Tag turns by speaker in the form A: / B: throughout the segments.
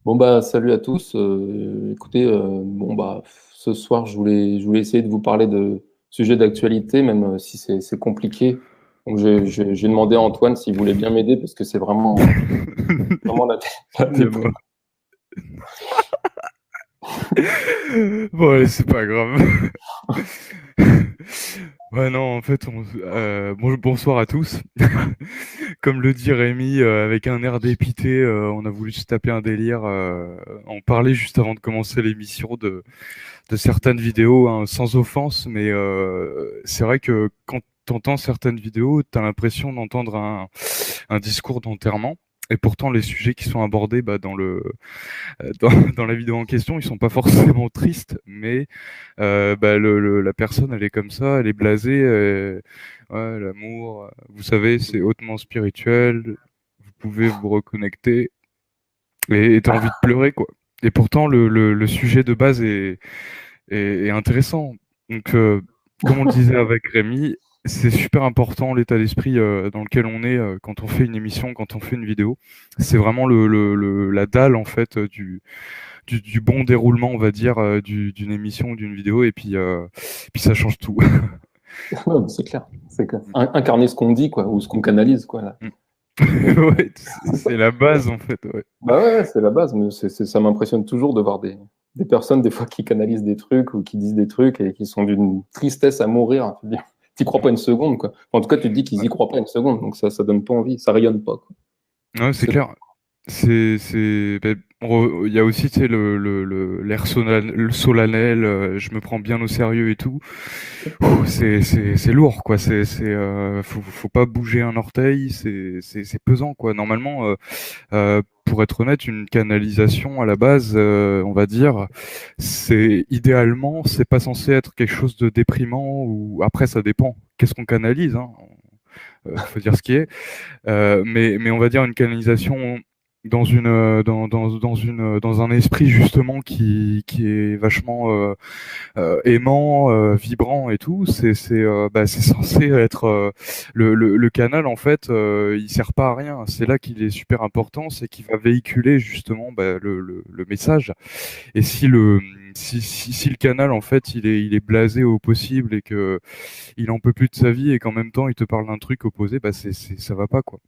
A: Bon bah salut à tous. Écoutez, bon bah ce soir je voulais essayer de vous parler de sujets d'actualité, même si c'est compliqué. Donc j'ai demandé à Antoine s'il voulait bien m'aider parce que c'est vraiment la
B: Bien
A: débrouille.
B: moi. Bon, allez, c'est pas grave. Ouais, non, en fait, bonsoir à tous. Comme le dit Rémi, avec un air dépité, on a voulu se taper un délire. On parlait juste avant de commencer l'émission de certaines vidéos, hein, sans offense, mais c'est vrai que quand tu entends certaines vidéos, tu as l'impression d'entendre un discours d'enterrement. Et pourtant, les sujets qui sont abordés dans la vidéo en question, ils sont pas forcément tristes, mais la personne, elle est comme ça, elle est blasée. Ouais, l'amour, vous savez, c'est hautement spirituel. Vous pouvez vous reconnecter et t'as envie de pleurer, quoi. Et pourtant, le sujet de base est intéressant. Donc, comme on le disait avec Rémi, c'est super important l'état d'esprit dans lequel on est quand on fait une émission, quand on fait une vidéo. C'est vraiment la dalle en fait du bon déroulement, on va dire, d'une émission ou d'une vidéo, et puis ça change tout.
A: Ouais, c'est clair, c'est clair. Incarner ce qu'on dit quoi, ou ce qu'on canalise quoi là. Mais
B: Ouais, c'est la base en fait. Ouais.
A: bah ouais, c'est la base. Mais ça m'impressionne toujours de voir des personnes des fois qui canalisent des trucs ou qui disent des trucs et qui sont d'une tristesse à mourir. Tu te dis, t'y crois pas une seconde quoi. En tout cas, tu te dis qu'ils y
B: Ouais.
A: croient pas une seconde, donc ça donne pas envie, ça rayonne pas quoi.
B: Ouais, c'est
A: C'est
B: clair. Il y a aussi, tu sais, l'air solennel, je me prends bien au sérieux et tout. C'est lourd, quoi. Faut pas bouger un orteil, c'est pesant, quoi. Normalement, pour être honnête, une canalisation à la base, on va dire, c'est pas censé être quelque chose de déprimant ou après ça dépend. Qu'est-ce qu'on canalise, hein? Faut dire ce qui est. Mais on va dire une canalisation dans un esprit justement qui est vachement aimant, vibrant et tout. C'est censé être le canal en fait. Il sert pas à rien. C'est là qu'il est super important, c'est qu'il va véhiculer justement le message. Et si le canal en fait il est blasé au possible et que il en peut plus de sa vie et qu'en même temps il te parle d'un truc opposé, ça va pas quoi.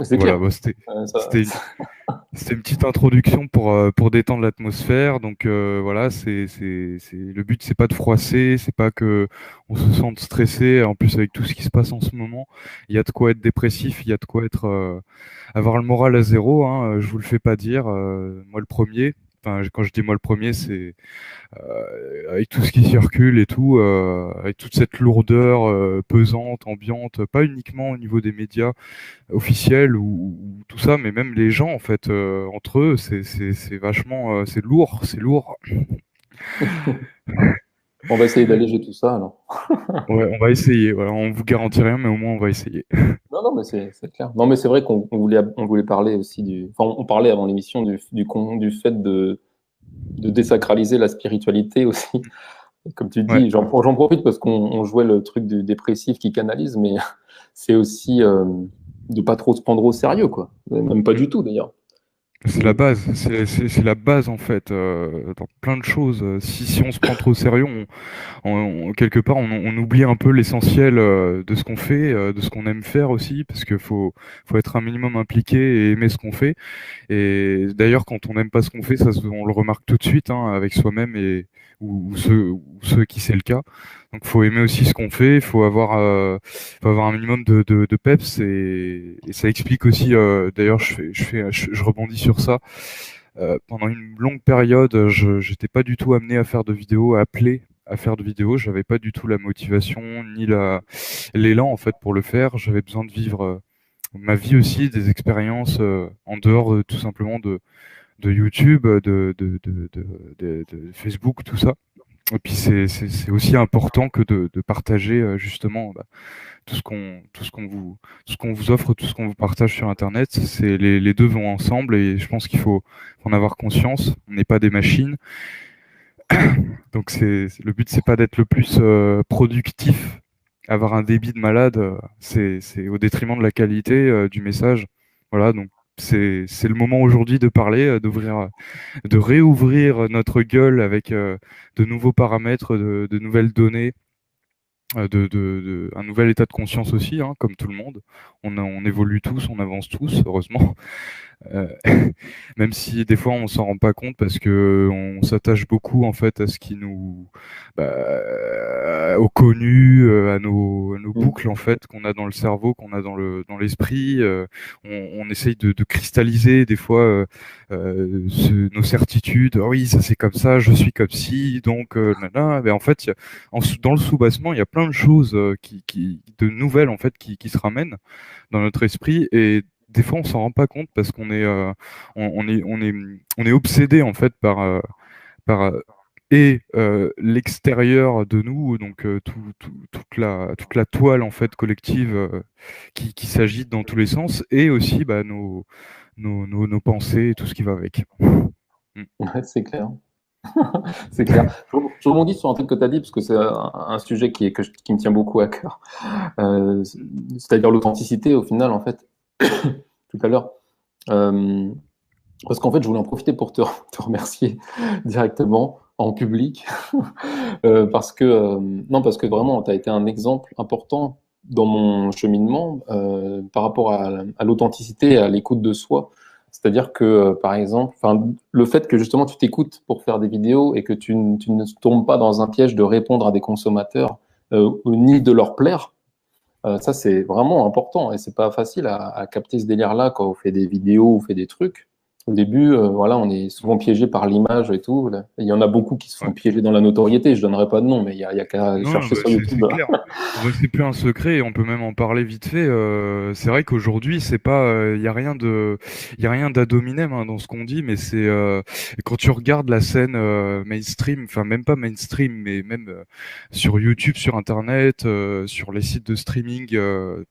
A: c'est
B: Voilà,
A: clair.
B: c'était une, c'était une petite introduction pour détendre l'atmosphère. Donc voilà, le but, c'est pas de froisser, c'est pas que on se sente stressé. En plus, avec tout ce qui se passe en ce moment, il y a de quoi être dépressif, il y a de quoi avoir le moral à zéro. Hein, je vous le fais pas dire, moi le premier. Enfin, quand je dis moi le premier, c'est avec tout ce qui circule et tout, avec toute cette lourdeur pesante, ambiante, pas uniquement au niveau des médias officiels ou tout ça, mais même les gens en fait entre eux, c'est vachement, c'est lourd, c'est lourd.
A: On va essayer d'alléger tout ça alors.
B: Ouais, on va essayer. Voilà, on vous garantit rien, mais au moins on va essayer.
A: Non, non, mais c'est clair. Non, mais c'est vrai qu'on voulait parler aussi enfin, on parlait avant l'émission du fait de désacraliser la spiritualité aussi. Et comme tu
B: Ouais,
A: dis, j'en profite parce qu'on jouait le truc du dépressif qui canalise, mais c'est aussi de pas trop se prendre au sérieux, quoi. Même pas du tout d'ailleurs.
B: c'est la
A: C'est-
B: base, c'est la base en fait dans plein de choses. Si on se prend trop au sérieux, quelque part, on oublie un peu l'essentiel de ce qu'on fait, de ce qu'on aime faire aussi, parce qu'il faut être un minimum impliqué et aimer ce qu'on fait. Et d'ailleurs, quand on n'aime pas ce qu'on fait, on le remarque tout de suite hein, avec soi-même ou ceux qui c'est le cas. Donc, faut aimer aussi ce qu'on fait. Il faut avoir un minimum de peps et ça explique aussi. D'ailleurs, je rebondis sur ça. Pendant une longue période, je n'étais pas du tout amené à faire de vidéos, appelé à faire de vidéos. J'avais pas du tout la motivation ni l'élan en fait pour le faire. J'avais besoin de vivre ma vie aussi, des expériences en dehors tout simplement de YouTube, de Facebook, tout ça. Et puis c'est aussi important que de partager justement tout ce qu'on vous offre, tout ce qu'on vous partage sur Internet. Les deux vont ensemble et je pense qu'il faut en avoir conscience. On n'est pas des machines. Donc le but, c'est pas d'être le plus productif, avoir un débit de malade, c'est au détriment de la qualité du message. Voilà, donc c'est le moment aujourd'hui de parler, de réouvrir notre gueule avec de nouveaux paramètres, de nouvelles données, un nouvel état de conscience aussi, hein, comme tout le monde. On évolue tous, on avance tous, heureusement. Euh, Même si des fois on s'en rend pas compte parce que on s'attache beaucoup en fait à ce qui nous, au connu, à nos
A: Mm.
B: boucles en fait qu'on a dans le cerveau, qu'on a dans l'esprit. On essaye de cristalliser des fois nos certitudes. Ah oui, ça c'est comme ça, je suis comme ci, donc nana. Mais en fait, dans le sous-bassement, il y a plein de choses de nouvelles en fait qui se ramènent dans notre esprit et des fois on s'en rend pas compte parce qu'on est on est obsédé en fait par l'extérieur de nous, donc toute la toile en fait collective qui s'agite dans tous les sens, et aussi nos pensées et tout ce qui va avec. Mm.
A: Ouais, c'est clair. C'est clair. Je rebondis sur un truc que tu as dit, parce que c'est un sujet qui me tient beaucoup à cœur. C'est-à-dire l'authenticité, au final, en fait, tout à l'heure. Euh, Parce qu'en fait, je voulais en profiter pour te remercier directement en public. Parce que vraiment, tu as été un exemple important dans mon cheminement par rapport à l'authenticité et à l'écoute de soi. C'est-à-dire que, par exemple, le fait que justement tu t'écoutes pour faire des vidéos et que tu ne tombes pas dans un piège de répondre à des consommateurs ni de leur plaire, ça c'est vraiment important et c'est pas facile à capter ce délire-là quand on fait des vidéos ou fait des trucs. Au début, voilà, on est souvent piégé par l'image et tout. Là. Il y en a beaucoup qui se font
B: Ouais.
A: piéger dans la notoriété. Je donnerai pas de nom, mais il y a qu'à
B: Non,
A: chercher
B: bah,
A: sur YouTube.
B: c'est clair. Bah, c'est plus un secret, et on peut même en parler vite fait. C'est vrai qu'aujourd'hui, c'est pas, il y a rien d'ad hominem hein, dans ce qu'on dit, mais c'est quand tu regardes la scène mainstream, enfin même pas mainstream, mais même sur YouTube, sur Internet, sur les sites de streaming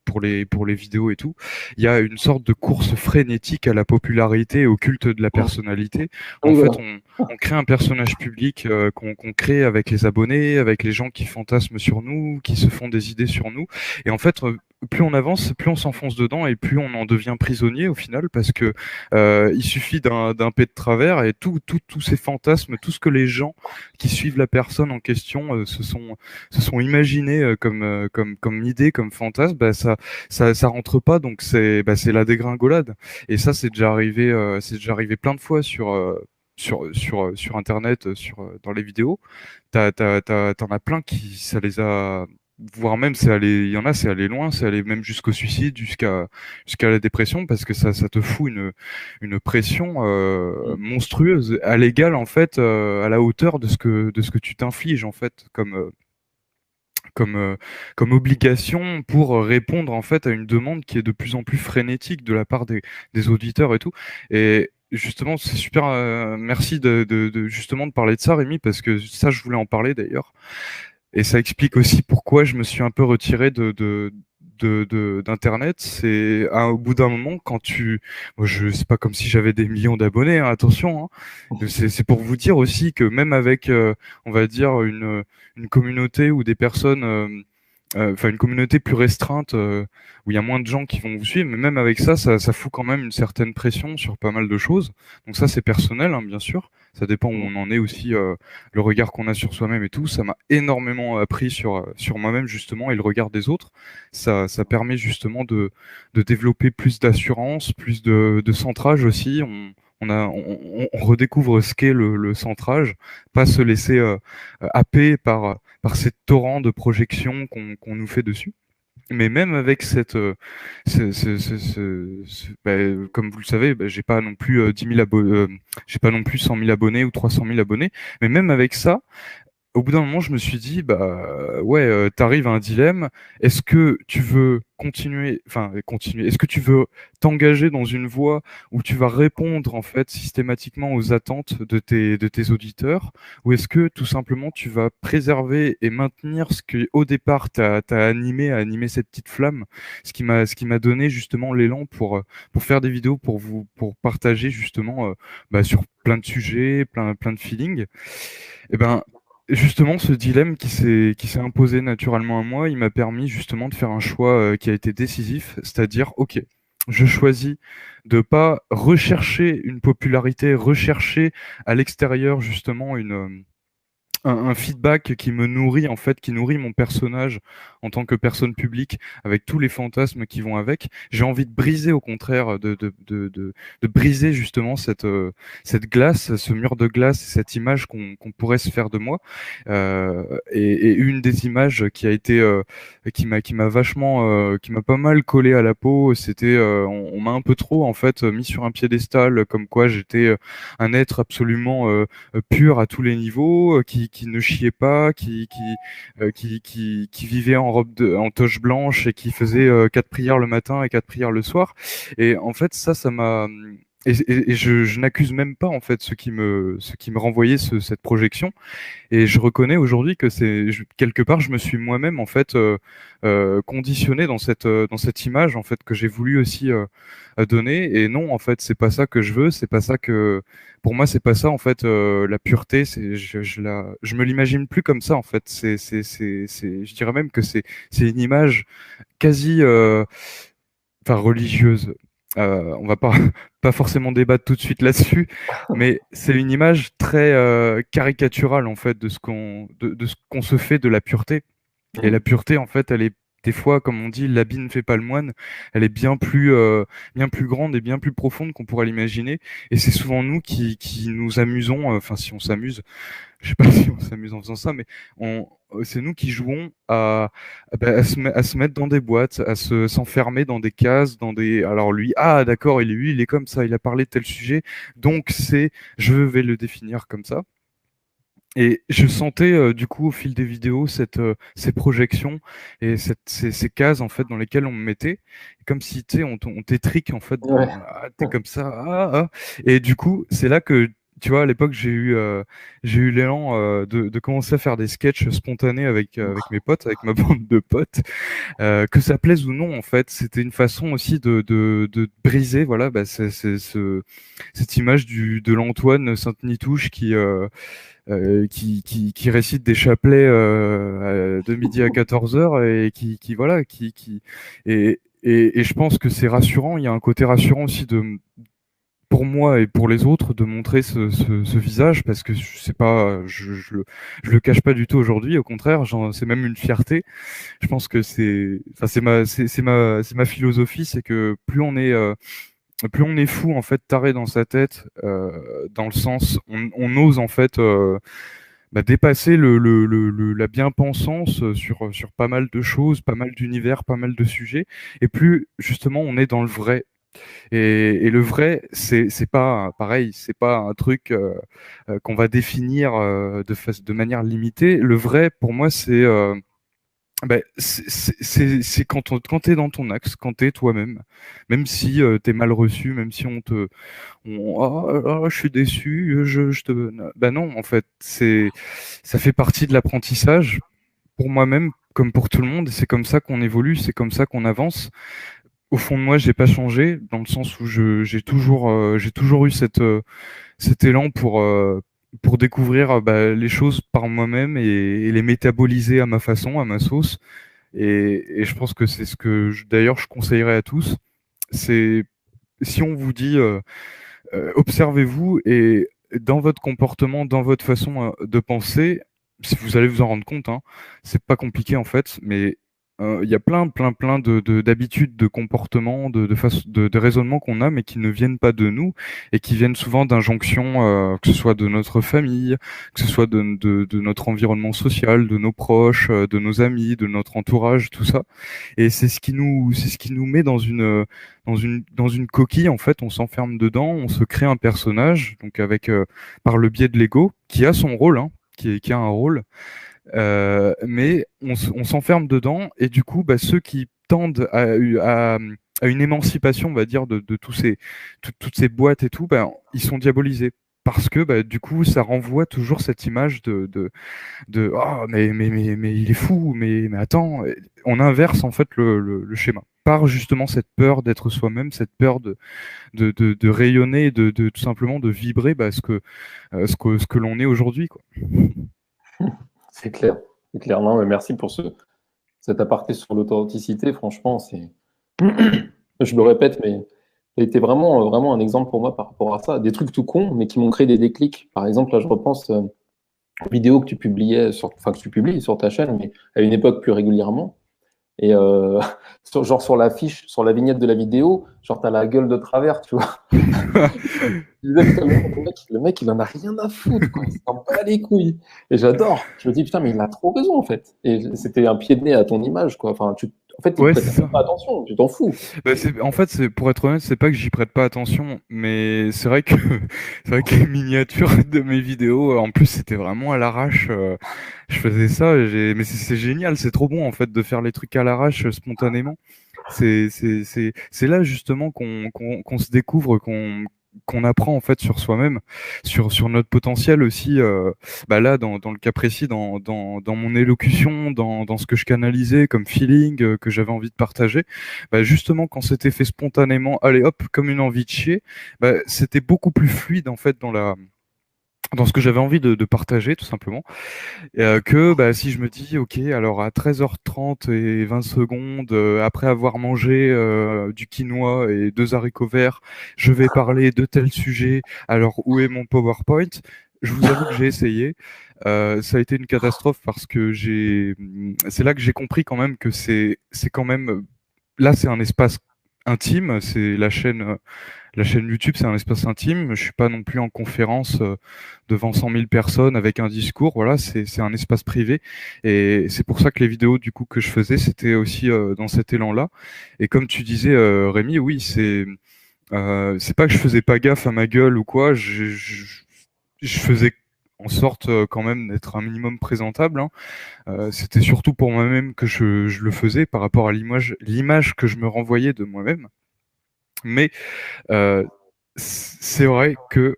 B: pour les vidéos et tout, il y a une sorte de course frénétique à la popularité, et au culte de la personnalité. En
A: Oui,
B: fait,
A: voilà.
B: on crée un personnage public qu'on crée avec les abonnés, avec les gens qui fantasment sur nous, qui se font des idées sur nous. Et en fait, plus on avance, plus on s'enfonce dedans et plus on en devient prisonnier au final, parce que il suffit d'un pet de travers et tous ces fantasmes, tout ce que les gens qui suivent la personne en question se sont imaginés comme idée, comme fantasme, ça rentre pas, donc c'est la dégringolade. Et ça, c'est déjà arrivé plein de fois sur Internet, dans les vidéos. T'en as plein qui, ça les a, voire même il y en a, c'est allé loin, c'est allé même jusqu'au suicide, jusqu'à la dépression, parce que ça te fout une pression monstrueuse, à l'égal en fait, à la hauteur de ce que tu t'infliges en fait, comme, euh, comme obligation pour répondre en fait à une demande qui est de plus en plus frénétique de la part des auditeurs et tout. Et justement, c'est super. Merci justement de parler de ça, Rémi, parce que ça, je voulais en parler d'ailleurs. Et ça explique aussi pourquoi je me suis un peu retiré d'internet. C'est au bout d'un moment quand moi, je c'est pas comme si j'avais des millions d'abonnés, hein, attention, hein. C'est pour vous dire aussi que même avec on va dire une communauté ou des personnes enfin une communauté plus restreinte où il y a moins de gens qui vont vous suivre, mais même avec ça, ça fout quand même une certaine pression sur pas mal de choses. Donc ça, c'est personnel, hein, bien sûr. Ça dépend où on en est aussi, le regard qu'on a sur soi-même et tout. Ça m'a énormément appris sur moi-même justement, et le regard des autres. Ça permet justement de développer plus d'assurance, plus de centrage aussi. On redécouvre ce qu'est le centrage, pas se laisser happer par ces torrents de projections qu'on nous fait dessus. Mais même avec comme vous le savez, j'ai pas non plus 10 000 j'ai pas non plus 100 000 abonnés ou 300 000 abonnés. Mais même avec ça, au bout d'un moment, je me suis dit, bah ouais, t'arrives à un dilemme. Est-ce que tu veux continuer, est-ce que tu veux t'engager dans une voie où tu vas répondre en fait systématiquement aux attentes de tes auditeurs, ou est-ce que tout simplement tu vas préserver et maintenir ce que au départ t'as a animé cette petite flamme, ce qui m'a donné justement l'élan pour faire des vidéos pour partager justement sur plein de sujets, plein de feelings. Et ben justement, ce dilemme qui s'est imposé naturellement à moi, il m'a permis justement de faire un choix qui a été décisif, c'est-à-dire, ok, je choisis de pas rechercher une popularité, rechercher à l'extérieur justement un feedback qui me nourrit en fait, qui nourrit mon personnage en tant que personne publique, avec tous les fantasmes qui vont avec. J'ai envie de briser au contraire, de briser justement cette glace, ce mur de glace, cette image qu'on pourrait se faire de moi. Et une des images qui a été, qui m'a vachement, qui m'a pas mal collé à la peau, c'était, on m'a un peu trop en fait mis sur un piédestal, comme quoi j'étais un être absolument pur à tous les niveaux, qui ne chiait pas, qui vivait en en toche blanche et qui faisait 4 prières le matin et 4 prières le soir. Et en fait, ça m'a et je n'accuse même pas en fait ceux qui me renvoyaient cette projection. Et je reconnais aujourd'hui que quelque part, je me suis moi-même en fait conditionné dans cette image en fait que j'ai voulu aussi donner. Et non, en fait, c'est pas ça que je veux. C'est pas ça que, pour moi, c'est pas ça en fait la pureté. Je me l'imagine plus comme ça en fait. Je dirais même que c'est une image quasi, enfin religieuse. On va pas pas forcément débattre tout de suite là-dessus, mais c'est une image très caricaturale en fait de ce qu'on se fait de la pureté. Et la
A: Mm.
B: pureté, en fait, elle est des fois, comme on dit, l'habit ne fait pas le moine. Elle est bien plus grande et bien plus profonde qu'on pourrait l'imaginer. Et c'est souvent nous qui nous amusons, enfin, si on s'amuse, je sais pas si on s'amuse en faisant ça, mais c'est nous qui jouons à se mettre dans des boîtes, s'enfermer dans des cases, alors lui, ah, d'accord, il est comme ça, il a parlé de tel sujet, donc je vais le définir comme ça. Et je sentais du coup au fil des vidéos ces projections et ces cases en fait dans lesquelles on me mettait, comme si tu sais on t'étrique en fait
A: Ouais.
B: t'es comme ça et du coup c'est là que tu vois à l'époque j'ai eu l'élan de commencer à faire des sketchs spontanés avec mes potes, avec ma bande de potes, que ça plaise ou non en fait c'était une façon aussi de briser voilà bah, cette image de l'Antoine Sainte-Nitouche qui récite des chapelets de midi à 14 heures et voilà, et je pense que c'est rassurant. Il y a un côté rassurant aussi pour moi et pour les autres de montrer ce visage parce que je sais pas, je le cache pas du tout aujourd'hui. Au contraire, c'est même une fierté. Je pense que enfin, c'est ma philosophie, c'est que plus on est fou en fait taré dans sa tête dans le sens on ose en fait dépasser la bien-pensance sur pas mal de choses, pas mal d'univers, pas mal de sujets, et plus justement on est dans le vrai. Et le vrai, c'est pas pareil, c'est pas un truc qu'on va définir de manière limitée. Le vrai, pour moi, c'est quand t'es dans ton axe, quand t'es toi-même, même si t'es mal reçu, même si je suis déçu, je te, bah non, en fait, ça fait partie de l'apprentissage pour moi-même comme pour tout le monde. C'est comme ça qu'on évolue, c'est comme ça qu'on avance. Au fond de moi, j'ai pas changé dans le sens où j'ai toujours eu cet élan pour découvrir les choses par moi-même et les métaboliser à ma façon, à ma sauce. Et je pense que c'est ce que d'ailleurs je conseillerais à tous. C'est si on vous dit observez-vous et dans votre comportement, dans votre façon de penser, si vous allez vous en rendre compte, hein, c'est pas compliqué en fait, mais il y a plein d'habitudes, de comportements, de raisonnements qu'on a, mais qui ne viennent pas de nous et qui viennent souvent d'injonctions, que ce soit de notre famille, que ce soit de notre environnement social, de nos proches, de nos amis, de notre entourage, tout ça. Et c'est ce qui nous met dans une coquille, en fait, on s'enferme dedans, on se crée un personnage, donc avec par le biais de l'ego, qui a son rôle, hein, qui a un rôle, mais on s'enferme dedans, et du coup, ceux qui tendent à une émancipation, on va dire, de toutes ces boîtes et tout, ils sont diabolisés. Parce que du coup, ça renvoie toujours cette image de oh mais il est fou, mais attends, on inverse en fait le schéma par justement cette peur d'être soi-même, cette peur de rayonner, tout simplement de vibrer ce que l'on est aujourd'hui, quoi.
A: C'est clair. C'est clair. Non, mais merci pour cet aparté sur l'authenticité. Franchement, Je me répète, mais tu as été vraiment, vraiment un exemple pour moi par rapport à ça. Des trucs tout cons, mais qui m'ont créé des déclics. Par exemple, là, je repense aux vidéos que tu publiais, enfin, que tu publies sur ta chaîne, mais à une époque plus régulièrement. Et genre sur l'affiche, sur la vignette de la vidéo, genre t'as la gueule de travers, tu vois. Je disais, putain, mais le mec, il en a rien à foutre, quoi. Il s'en bat les couilles. Et j'adore. Je me dis, putain, mais il a trop raison, en fait. Et c'était un pied de nez à ton image, quoi. Enfin, en fait, il
B: Ouais,
A: prête
B: c'est ça.
A: pas attention, tu t'en fous.
B: Bah, en fait, pour être honnête, c'est pas que j'y prête pas attention, mais c'est vrai que c'est vrai que les miniatures de mes vidéos, en plus, c'était vraiment à l'arrache. Je faisais ça, mais c'est génial, c'est trop bon en fait de faire les trucs à l'arrache spontanément. C'est là justement qu'on se découvre, qu'on apprend en fait sur soi-même, sur notre potentiel aussi. Bah là, dans le cas précis, dans mon élocution, dans ce que je canalisais comme feeling que j'avais envie de partager, bah justement quand c'était fait spontanément, allez hop, comme une envie de chier, bah, c'était beaucoup plus fluide en fait dans ce que j'avais envie de partager tout simplement. Que bah, si je me dis, ok, alors à 13h30 et 20 secondes, après avoir mangé du quinoa et 2 haricots verts, je vais parler de tel sujet. Alors où est mon PowerPoint? Je vous avoue que j'ai essayé. Ça a été une catastrophe parce que c'est là que j'ai compris quand même que c'est quand même, là c'est un espace intime, c'est la chaîne YouTube, c'est un espace intime. Je suis pas non plus en conférence devant 100 000 personnes avec un discours. Voilà, c'est un espace privé. Et c'est pour ça que les vidéos du coup que je faisais, c'était aussi dans cet élan-là. Et comme tu disais, Rémi, oui, c'est pas que je faisais pas gaffe à ma gueule ou quoi. Je faisais en sorte quand même d'être un minimum présentable, hein. C'était surtout pour moi-même que je le faisais par rapport à l'image que je me renvoyais de moi-même. Mais euh, c'est vrai que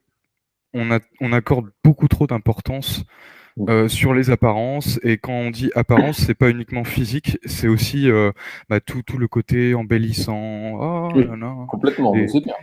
B: on accorde beaucoup trop d'importance sur les apparences. Et quand on dit apparence, c'est pas uniquement physique, c'est aussi bah, tout le côté embellissant. Oh
A: Oui,
B: là là.
A: complètement, mais
B: Et,
A: c'est bien.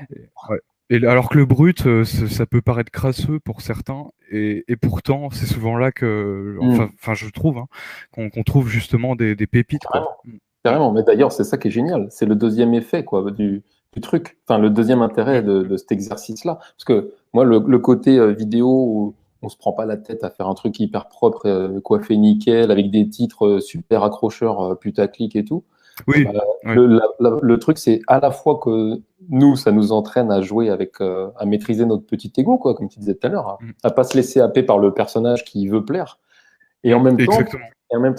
B: ouais. Alors que le brut, ça peut paraître crasseux pour certains, et pourtant, c'est souvent là que,
A: Hmm.
B: enfin, je trouve, hein, qu'on trouve justement des pépites, quoi.
A: Carrément. Carrément. Mais d'ailleurs, c'est ça qui est génial. C'est le deuxième effet, quoi, du truc. Enfin, le deuxième intérêt
B: Mm.
A: de cet exercice-là. Parce que moi, le côté vidéo où on se prend pas la tête à faire un truc hyper propre, coiffé nickel, avec des titres super accrocheurs, putaclic et tout.
B: Oui,
A: Bah,
B: ouais.
A: le truc, c'est à la fois que nous, ça nous entraîne à jouer avec, à maîtriser notre petit ego, quoi, comme tu disais tout à l'heure,
B: Mm.
A: à pas se laisser happer par le personnage qui veut plaire. Et en
B: Mm.
A: même temps,
B: Exactement.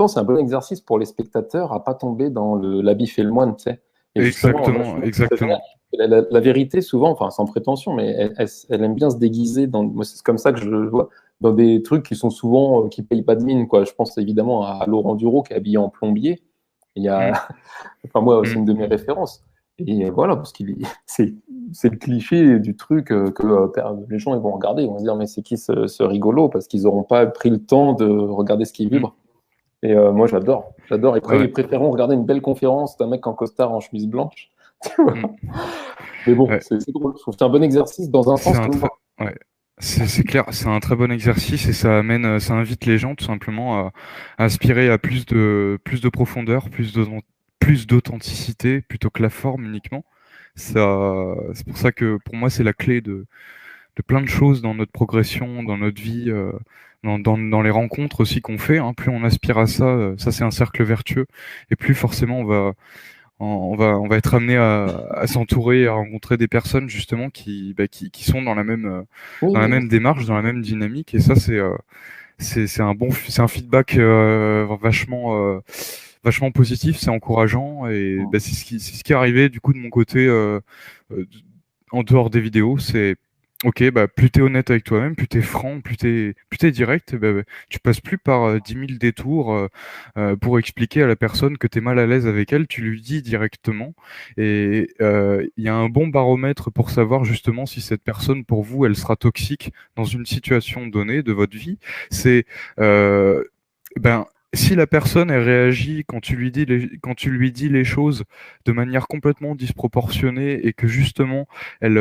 A: c'est un bon exercice pour les spectateurs à pas tomber dans l'habit fait le moine, tu sais. Et justement, moi,
B: Exactement,
A: je trouve ça génial.
B: exactement.
A: La vérité, souvent, enfin, sans prétention, mais elle aime bien se déguiser dans, moi, c'est comme ça que je le vois, dans des trucs qui sont souvent, qui payent pas de mine, quoi. Je pense évidemment à Laurent Duro qui est habillé en plombier. Il y a,
B: Mm.
A: enfin, moi, c'est
B: Mm.
A: une de mes références. Et voilà, parce c'est le cliché du truc que les gens ils vont regarder, ils vont se dire, mais c'est qui ce rigolo? Parce qu'ils n'auront pas pris le temps de regarder ce qui
B: Mm.
A: vibre. Et moi, j'adore. J'adore.
B: Ouais.
A: Ils préféreront regarder une belle conférence d'un mec en costard en chemise blanche. Tu vois.
B: Mm.
A: Mais bon,
B: Ouais.
A: c'est drôle. Je trouve que c'est un bon exercice dans un
B: C'est
A: sens
B: un
A: comme
B: très,
A: dans
B: ouais. C'est clair, c'est un très bon exercice et ça amène, ça invite les gens tout simplement à aspirer à plus de profondeur, plus d'authenticité plutôt que la forme uniquement. C'est pour ça que pour moi c'est la clé de plein de choses dans notre progression, dans notre vie, dans les rencontres aussi qu'on fait, hein. Plus on aspire à ça, ça c'est un cercle vertueux et plus forcément on va être amené à s'entourer, à rencontrer des personnes justement qui sont
A: Oui,
B: dans la
A: oui,
B: même démarche, dans la même dynamique. Et ça, c'est un feedback vachement positif, c'est encourageant. Et bah, c'est ce qui est arrivé du coup de mon côté euh, en dehors des vidéos. C'est ok, bah, plus t'es honnête avec toi-même, plus t'es franc, plus t'es direct, bah, tu passes plus par 10 000 détours pour expliquer à la personne que t'es mal à l'aise avec elle, tu lui dis directement. Et il y a un bon baromètre pour savoir justement si cette personne, pour vous, elle sera toxique dans une situation donnée de votre vie. C'est euh, ben, si la personne elle réagit quand tu lui dis les choses de manière complètement disproportionnée et que justement elle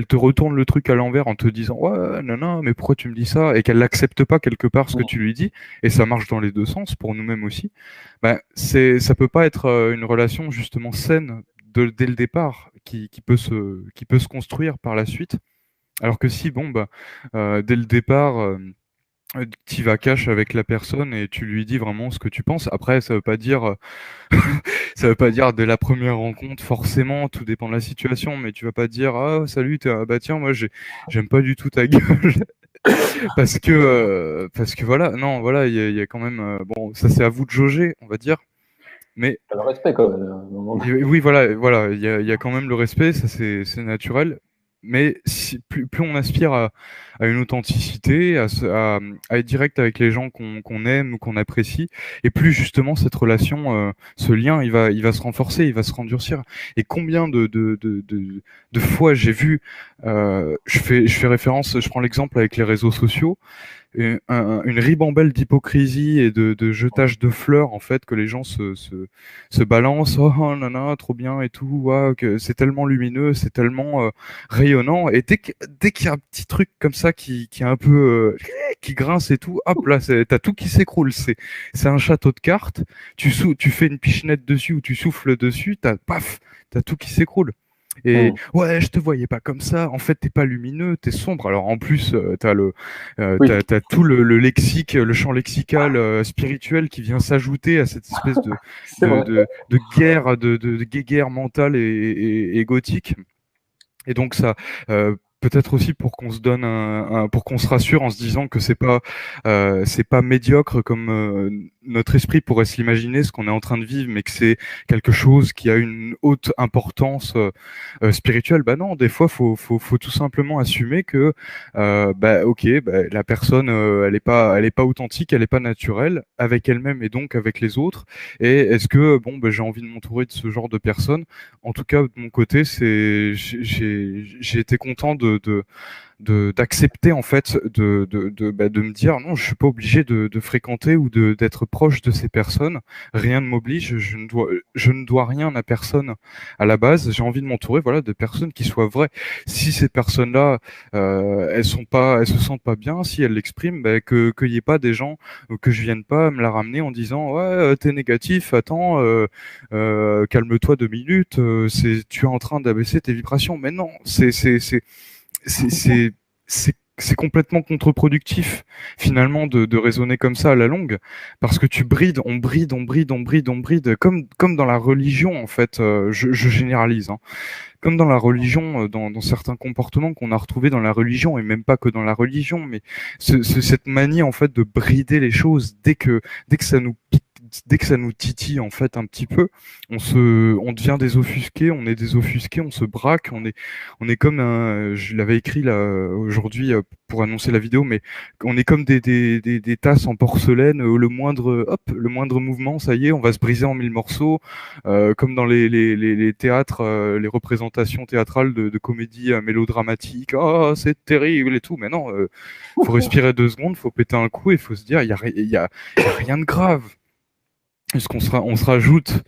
B: te retourne le truc à l'envers en te disant ouais non non mais pourquoi tu me dis ça et qu'elle n'accepte pas quelque part ce que
A: oui.
B: tu lui dis et ça marche dans les deux sens pour nous-mêmes aussi, ben ça peut pas être une relation justement saine dès le départ qui peut se construire par la suite. Alors que si, bon, bah, dès le départ, tu vas cash avec la personne et tu lui dis vraiment ce que tu penses. Après, ça veut pas dire, ça veut pas dire dès la première rencontre, forcément, tout dépend de la situation, mais tu vas pas dire, ah, salut, bah tiens, moi, j'aime pas du tout ta gueule. Parce que voilà, non, voilà, il y a quand même, bon, ça c'est à vous de jauger, on va dire. Mais
A: Le respect, quand même.
B: oui, voilà, il y a quand même le respect, ça c'est naturel. Mais plus on aspire à une authenticité, à être direct avec les gens qu'on aime ou qu'on apprécie, et plus justement cette relation, ce lien, il va se renforcer, il va se endurcir. Et combien de fois j'ai vu, je fais référence, je prends l'exemple avec les réseaux sociaux, une ribambelle d'hypocrisie et de jetage de fleurs en fait que les gens se balancent, oh nana trop bien et tout, ouais, que c'est tellement lumineux, c'est tellement rayonnant, et dès qu'il y a un petit truc comme ça qui est un peu qui grince et tout, hop là t'as tout qui s'écroule, c'est un château de cartes, tu fais une pichenette dessus ou tu souffles dessus, t'as tout qui s'écroule. Et ouais, je te voyais pas comme ça. En fait, t'es pas lumineux, t'es sombre. Alors en plus,
A: Oui,
B: t'as tout le lexique, le champ lexical spirituel qui vient s'ajouter à cette espèce
A: c'est vrai.
B: de guerre, de guéguerre mentale et gothique. Et donc ça, peut-être aussi pour qu'on se donne pour qu'on se rassure en se disant que c'est pas médiocre comme notre esprit pourrait se l'imaginer, ce qu'on est en train de vivre, mais que c'est quelque chose qui a une haute importance spirituelle. Bah non, des fois faut tout simplement assumer que bah ok, bah, la personne elle est pas authentique, elle est pas naturelle avec elle-même et donc avec les autres. Et est-ce que bon bah, j'ai envie de m'entourer de ce genre de personnes? En tout cas, de mon côté, j'ai été content d'accepter en fait de me dire non, je suis pas obligé de fréquenter ou d'être proche de ces personnes. Rien ne m'oblige, je ne dois rien à personne à la base. J'ai envie de m'entourer voilà de personnes qui soient vraies. Si ces personnes-là elles se sentent pas bien, si elles l'expriment, bah, que qu'il y ait pas des gens que je vienne pas me la ramener en disant ouais t'es négatif, attends calme-toi 2 minutes, tu es en train d'abaisser tes vibrations. Mais non, c'est c'est c'est complètement contre-productif finalement de raisonner comme ça à la longue, parce que on bride, comme dans la religion en fait. Je généralise, hein. Comme dans la religion, dans certains comportements qu'on a retrouvés dans la religion, et même pas que dans la religion, mais cette manie en fait de brider les choses dès que ça nous pique, dès que ça nous titille en fait un petit peu, on devient des offusqués, on est des offusqués, on se braque, on est comme je l'avais écrit là aujourd'hui pour annoncer la vidéo, mais on est comme des tasses en porcelaine, le moindre mouvement, ça y est, on va se briser en 1000 morceaux, comme dans les théâtres, les représentations théâtrales de comédies mélodramatiques. Oh, c'est terrible et tout. Mais non, faut respirer 2 secondes, faut péter un coup et faut se dire, il y a rien de grave. Puisqu'on on se rajoute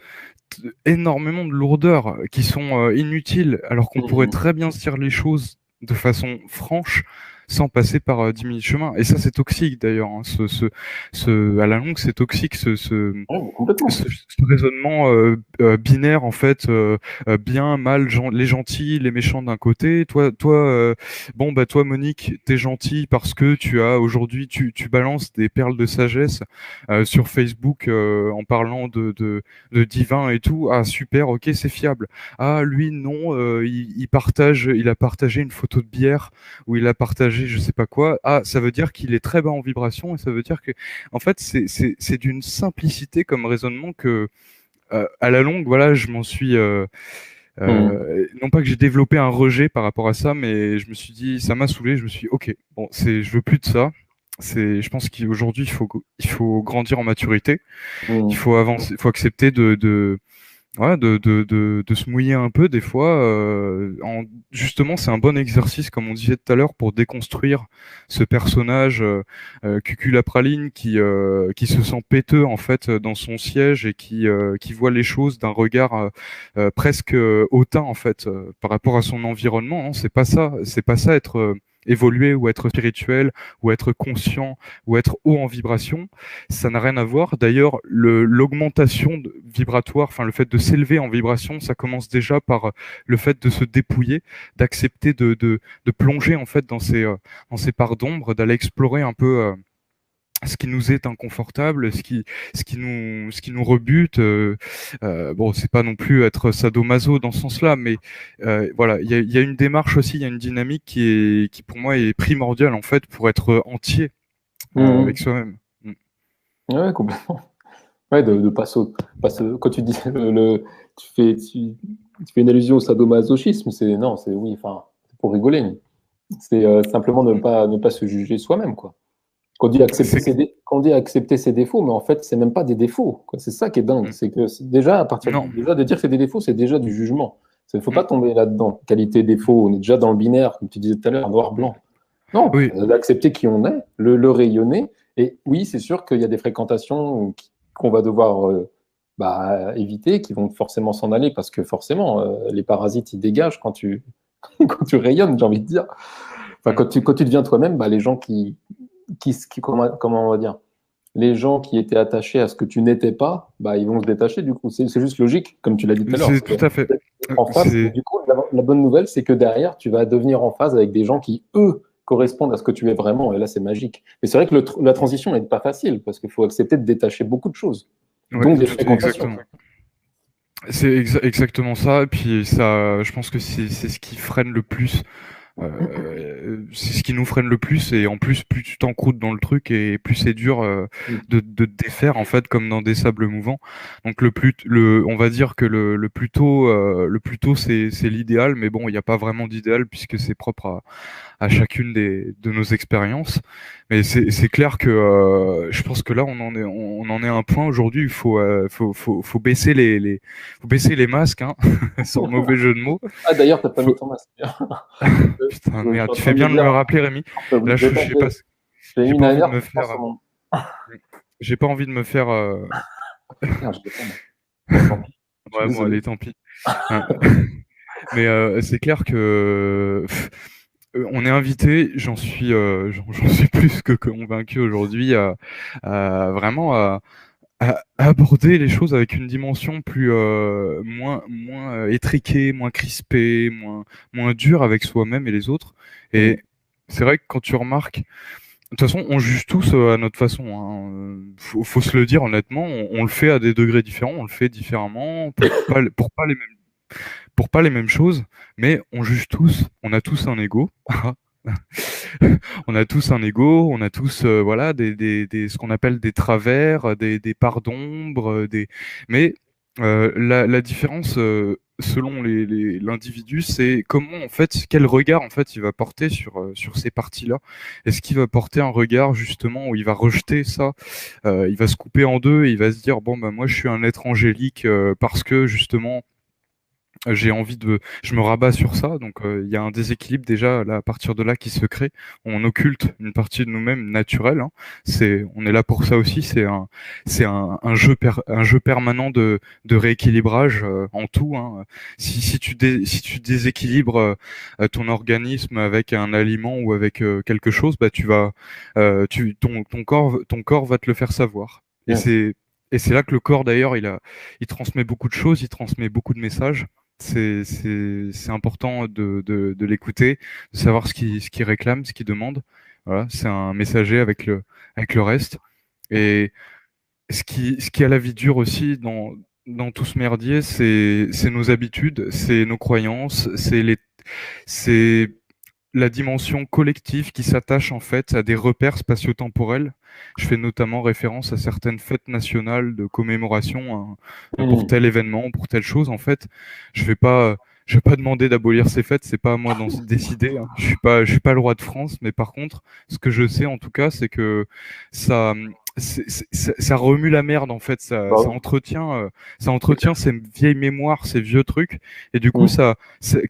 B: énormément de lourdeurs qui sont inutiles, alors qu'on pourrait très bien se dire les choses de façon franche, sans passer par 10 000 chemins. Et ça, c'est toxique d'ailleurs, hein. À la longue, c'est toxique
A: Complètement.
B: ce raisonnement binaire en fait, bien, mal, les gentils, les méchants d'un côté. Bon bah toi Monique, t'es gentil parce que aujourd'hui tu balances des perles de sagesse sur Facebook en parlant de divin et tout. Ah super, ok, c'est fiable. Ah lui non, il a partagé une photo de bière où il a partagé je sais pas quoi. Ah, ça veut dire qu'il est très bas en vibration et ça veut dire que, en fait, c'est d'une simplicité comme raisonnement que, à la longue, voilà, je m'en suis, non pas que j'ai développé un rejet par rapport à ça, mais je me suis dit, ça m'a saoulé. Je me suis dit, ok, bon, je veux plus de ça. Je pense qu'aujourd'hui, il faut grandir en maturité. Il faut avancer, il faut accepter ouais, de se mouiller un peu des fois. Justement, c'est un bon exercice, comme on disait tout à l'heure, pour déconstruire ce personnage Cuculapraline qui se sent péteux en fait dans son siège et qui voit les choses d'un regard presque hautain en fait par rapport à son environnement. Hein. C'est pas ça être évoluer ou être spirituel ou être conscient ou être haut en vibration, ça n'a rien à voir. D'ailleurs, l'augmentation vibratoire, enfin le fait de s'élever en vibration, ça commence déjà par le fait de se dépouiller, d'accepter de plonger en fait dans ces parts d'ombre, d'aller explorer un peu ce qui nous est inconfortable, ce qui nous rebute. Bon, c'est pas non plus être sadomaso dans ce sens-là, mais voilà, il y a une démarche aussi, il y a une dynamique qui pour moi est primordiale en fait pour être entier avec soi-même.
A: Ouais, complètement. Ouais, de pas quand tu dis tu fais une allusion au sadomasochisme, non, c'est oui, enfin, c'est pour rigoler. C'est simplement ne pas se juger soi-même, quoi. Quand on dit accepter ses défauts, mais en fait, c'est même pas des défauts, quoi. C'est ça qui est dingue. C'est que déjà, à partir déjà de dire que c'est des défauts, c'est déjà du jugement. Il ne faut pas tomber là-dedans. Qualité, défaut, on est déjà dans le binaire, comme tu disais tout à l'heure, noir-blanc. Non, d'accepter qui on est, le rayonner. Et oui, c'est sûr qu'il y a des fréquentations qu'on va devoir éviter, qui vont forcément s'en aller, parce que forcément, les parasites, ils dégagent quand tu, quand tu rayonnes, j'ai envie de dire. Enfin, quand tu deviens toi-même, les gens comment on va dire, les gens qui étaient attachés à ce que tu n'étais pas, ils vont se détacher du coup. C'est juste logique, comme tu l'as dit tout à l'heure.
B: C'est tout à fait.
A: En face, du coup, la bonne nouvelle, c'est que derrière, tu vas devenir en phase avec des gens qui, eux, correspondent à ce que tu es vraiment. Et là, c'est magique. Mais c'est vrai que la transition n'est pas facile, parce qu'il faut accepter de détacher beaucoup de choses, dont des fréquentations.
B: C'est exactement ça. Et puis ça, je pense que c'est ce qui freine le plus. C'est ce qui nous freine le plus, et en plus tu t'encroutes dans le truc et plus c'est dur de te défaire en fait, comme dans des sables mouvants. Donc on va dire que le plus tôt c'est l'idéal, mais bon, il n'y a pas vraiment d'idéal puisque c'est propre à chacune de nos expériences. Mais c'est clair que je pense que là on en est à un point aujourd'hui où faut baisser faut baisser les masques, hein, sans mauvais jeu de mots.
A: Ah, d'ailleurs, t'as pas mis ton masque.
B: Putain, merde, tu fais bien de me rappeler, Rémi. Là, je sais pas. J'ai pas envie de me faire. J'ai pas envie de me faire. Ouais, bon, allez, tant pis. Mais c'est clair que on est invité. J'en suis plus que convaincu aujourd'hui à vraiment à aborder les choses avec une dimension plus moins étriquée, moins crispée, moins dure avec soi-même et les autres. Et c'est vrai que quand tu remarques, de toute façon, on juge tous à notre façon, hein. Faut se le dire honnêtement, on le fait à des degrés différents, on le fait différemment pour pas les mêmes choses, mais on juge tous, on a tous un ego. On a tous un ego, on a tous voilà ce qu'on appelle des travers, des parts d'ombre, mais la différence selon l'individu, c'est comment en fait, quel regard en fait il va porter sur ces parties-là. Est-ce qu'il va porter un regard justement où il va rejeter ça, il va se couper en deux et il va se dire bon moi je suis un être angélique parce que justement je me rabats sur ça, donc il y a un déséquilibre déjà là, à partir de là qui se crée. On occulte une partie de nous-mêmes naturelle, hein. On est là pour ça aussi. Un jeu permanent de rééquilibrage en tout, hein. Si tu déséquilibres ton organisme avec un aliment ou avec quelque chose, ton corps va te le faire savoir. Et c'est là que le corps d'ailleurs il transmet beaucoup de choses, il transmet beaucoup de messages. C'est important de l'écouter, de savoir ce qu'il réclame, ce qu'il demande. Voilà, c'est un messager avec le reste. Et ce qui a la vie dure aussi dans tout ce merdier, c'est nos habitudes, c'est nos croyances, c'est la dimension collective qui s'attache en fait à des repères spatio-temporels. Je fais notamment référence à certaines fêtes nationales de commémoration, hein, pour tel événement, pour telle chose. En fait, je vais pas demander d'abolir ces fêtes, c'est pas à moi d'en décider, hein. Je suis pas le roi de France, mais par contre, ce que je sais en tout cas, c'est que ça ça remue la merde en fait,
A: Bah oui.
B: ça
A: C'est clair.
B: entretient ces vieilles mémoires, ces vieux trucs, et du coup
A: Mm.
B: ça,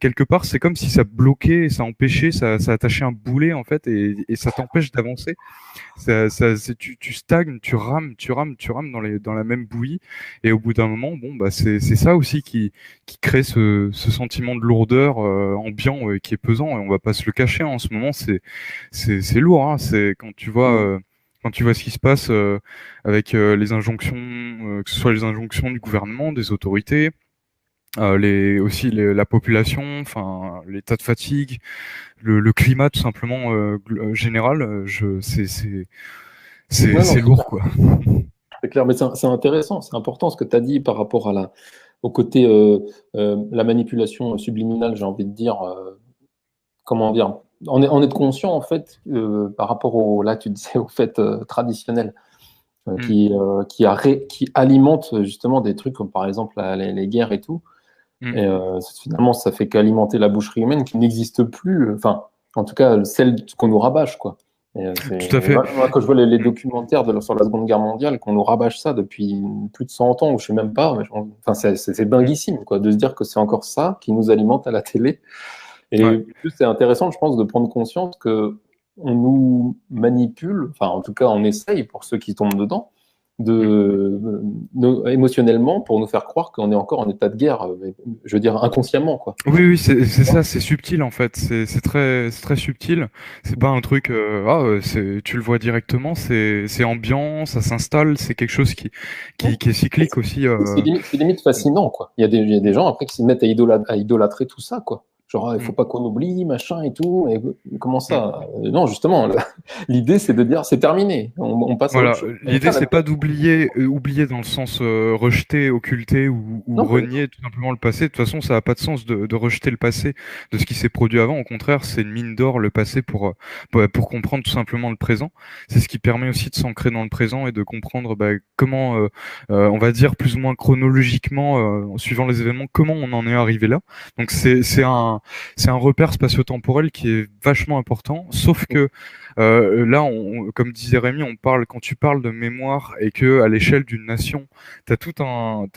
B: quelque part c'est comme si ça bloquait, ça empêchait, ça attachait un boulet en fait, et ça t'empêche d'avancer. Tu stagnes, tu rames dans la même bouillie, et au bout d'un moment, bon bah c'est ça aussi qui crée ce sentiment de lourdeur ambiant qui est pesant, et on va pas se le cacher, hein, en ce moment c'est lourd, hein, c'est
A: Mm.
B: quand tu vois ce qui se passe avec les injonctions, que ce soit les injonctions du gouvernement, des autorités, la population, enfin l'état de fatigue, le climat tout simplement général,
A: Ouais, non,
B: c'est
A: c'est
B: lourd
A: clair.
B: quoi.
A: C'est clair, mais c'est intéressant, c'est important ce que tu as dit par rapport à au côté la manipulation subliminale, j'ai envie de dire. Comment dire? On est conscient en fait par rapport là tu disais aux fêtes traditionnelles
B: Mm,
A: qui alimentent justement des trucs comme par exemple les guerres et tout.
B: mm.
A: Et finalement, ça fait qu'alimenter la boucherie humaine qui n'existe plus. Enfin, en tout cas, celle qu'on nous rabâche, quoi. Et,
B: Tout à fait.
A: moi, quand je vois les
B: Mm,
A: documentaires sur la Seconde Guerre mondiale, qu'on nous rabâche ça depuis plus de 100 ans, ou je sais même pas, mais enfin, c'est
B: mm.
A: dinguissime, quoi, de se dire que c'est encore ça qui nous alimente à la télé.
B: Ouais.
A: Et plus c'est intéressant, je pense, de prendre conscience que on nous manipule, enfin, en tout cas, on essaye pour ceux qui tombent dedans,
B: Mm.
A: émotionnellement pour nous faire croire qu'on est encore en état de guerre, je veux dire inconsciemment, quoi.
B: Oui, oui, c'est ça, c'est subtil en fait, c'est très subtil. C'est pas un truc, tu le vois directement, c'est ambiant, ça s'installe, c'est quelque chose qui est cyclique aussi.
A: C'est limite fascinant, quoi. Il y a des gens après qui se mettent à idolâtrer tout ça, quoi. Genre, il faut
B: Mm,
A: pas qu'on oublie, machin et tout. Et comment
B: mm.
A: ça? Non, justement, l'idée, c'est de dire, c'est terminé. On passe à autre
B: Voilà,
A: chose. Et
B: l'idée
A: ça,
B: c'est pas d'oublier, oublier dans le sens rejeter, occulter ou
A: non, pas du tout.
B: renier tout simplement le passé. De toute façon, ça a pas de sens de rejeter le passé de ce qui s'est produit avant. Au contraire, c'est une mine d'or le passé pour comprendre tout simplement le présent. C'est ce qui permet aussi de s'ancrer dans le présent et de comprendre comment, on va dire plus ou moins chronologiquement, en suivant les événements, comment on en est arrivé là. Donc c'est un repère spatio-temporel qui est vachement important. Sauf que là, comme disait Rémi, quand tu parles de mémoire et que à l'échelle d'une nation, t'as tout un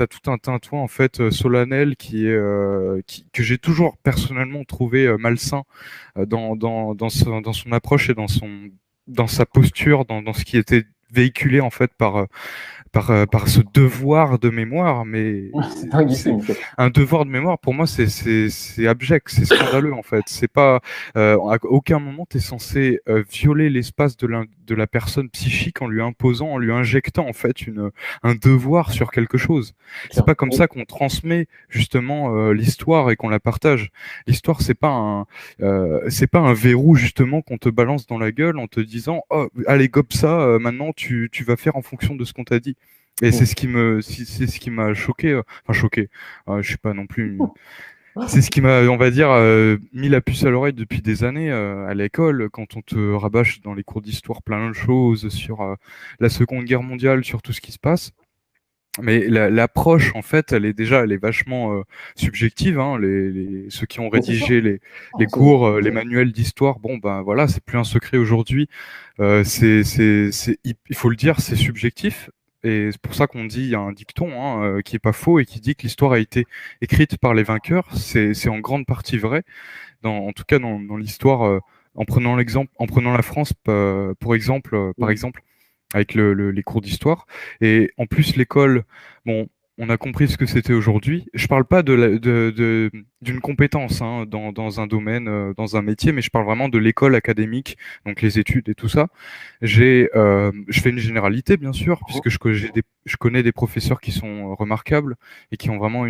B: tintouin en fait solennel que j'ai toujours personnellement trouvé malsain dans son approche et dans sa posture, dans ce qui était véhiculé en fait par ce devoir de mémoire, mais
A: C'est
B: c'est
A: dinguissime.
B: un devoir de mémoire pour moi, c'est abject, c'est scandaleux en fait. C'est pas à aucun moment t'es censé violer l'espace de la personne psychique en lui imposant, en lui injectant en fait un devoir sur quelque chose.
A: C'est
B: C'est
A: clair.
B: pas comme ça qu'on transmet justement l'histoire et qu'on la partage. L'histoire c'est pas un verrou justement qu'on te balance dans la gueule en te disant oh allez gobe ça, maintenant tu vas faire en fonction de ce qu'on t'a dit. Et
A: Mm.
B: c'est ce qui m'a choqué, enfin choqué. Je suis pas non plus. C'est ce qui m'a, on va dire, mis la puce à l'oreille depuis des années à l'école, quand on te rabâche dans les cours d'histoire plein de choses sur la Seconde Guerre mondiale, sur tout ce qui se passe. Mais l'approche, en fait, elle est vachement subjective. Hein. Ceux qui ont
A: Mais c'est ça.
B: rédigé les
A: C'est-
B: cours, les manuels d'histoire, bon, ben voilà, c'est plus un secret aujourd'hui. Il faut le dire, c'est subjectif. Et c'est pour ça qu'on dit, il y a un dicton hein, qui est pas faux et qui dit que l'histoire a été écrite par les vainqueurs. C'est en grande partie vrai. En tout cas, dans l'histoire, en prenant la France par
A: Mm.
B: exemple, avec les cours d'histoire. Et en plus, l'école, bon, on a compris ce que c'était aujourd'hui. Je parle pas d'une compétence hein, dans un domaine, dans un métier, mais je parle vraiment de l'école académique, donc les études et tout ça. Je fais une généralité, bien sûr, puisque je connais des professeurs qui sont remarquables et qui ont vraiment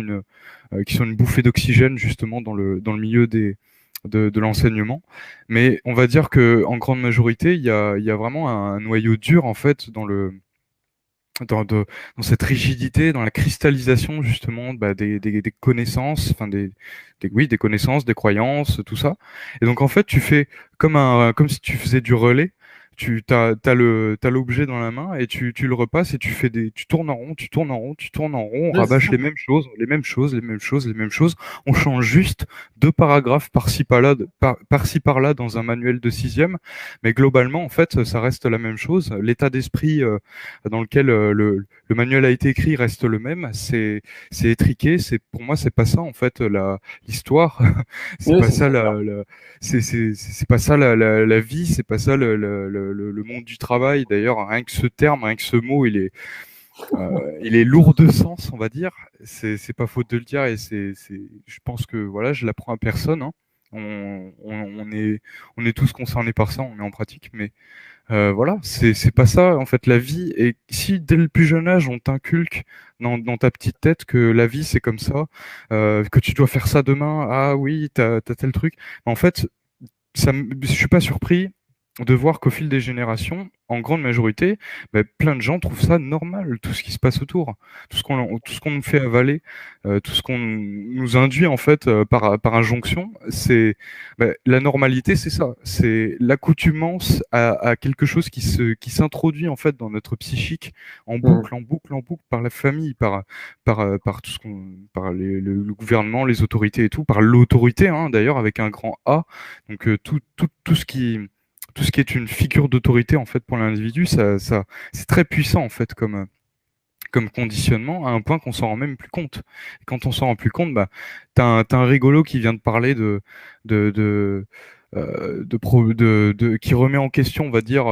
B: qui sont une bouffée d'oxygène justement dans le milieu de l'enseignement. Mais on va dire que en grande majorité, il y a vraiment un noyau dur en fait dans cette rigidité, dans la cristallisation justement des connaissances, enfin oui, des connaissances, des croyances, tout ça. Et donc en fait, tu fais comme si tu faisais du relais. t'as l'objet dans la main et tu le repasses et tu tournes en rond, tu tournes en rond, tu tournes en rond, on
A: Ouais, c'est
B: rabâche
A: ça.
B: les mêmes choses, les mêmes choses, les mêmes choses, les mêmes choses. On change juste deux paragraphes par-ci par-là, par-ci par-là dans un manuel de sixième, mais globalement, en fait, ça reste la même chose. L'état d'esprit dans lequel le manuel a été écrit reste le même. C'est étriqué. Pour moi, c'est pas ça en fait l'histoire. C'est
A: Ouais,
B: pas
A: c'est
B: ça
A: ça.
B: c'est pas ça la vie, c'est pas ça le monde du travail. D'ailleurs, rien que ce terme, rien que ce mot, il est lourd de sens, on va dire. C'est pas faute de le dire et je pense que voilà, je l'apprends à personne, hein. On est tous concernés par ça, on est en pratique, mais voilà, c'est pas ça en fait la vie. Et si dès le plus jeune âge on t'inculque dans ta petite tête que la vie c'est comme ça, que tu dois faire ça demain, ah oui, t'as tel truc. En fait, je suis pas surpris de voir qu'au fil des générations, en grande majorité, plein de gens trouvent ça normal, tout ce qui se passe autour, tout ce qu'on nous fait avaler, tout ce qu'on nous induit en fait par injonction, la normalité, c'est ça, c'est l'accoutumance à quelque chose qui s'introduit en fait dans notre psychique en
A: Mm.
B: boucle, en boucle, en boucle, par la famille, par tout ce par le gouvernement, les autorités et tout, par l'autorité, hein, d'ailleurs avec un grand A. Donc tout ce qui est une figure d'autorité en fait pour l'individu, c'est très puissant en fait comme conditionnement à un point qu'on s'en rend même plus compte. Et quand on s'en rend plus compte, t'as un rigolo qui vient de parler de, de qui remet en question, on va dire,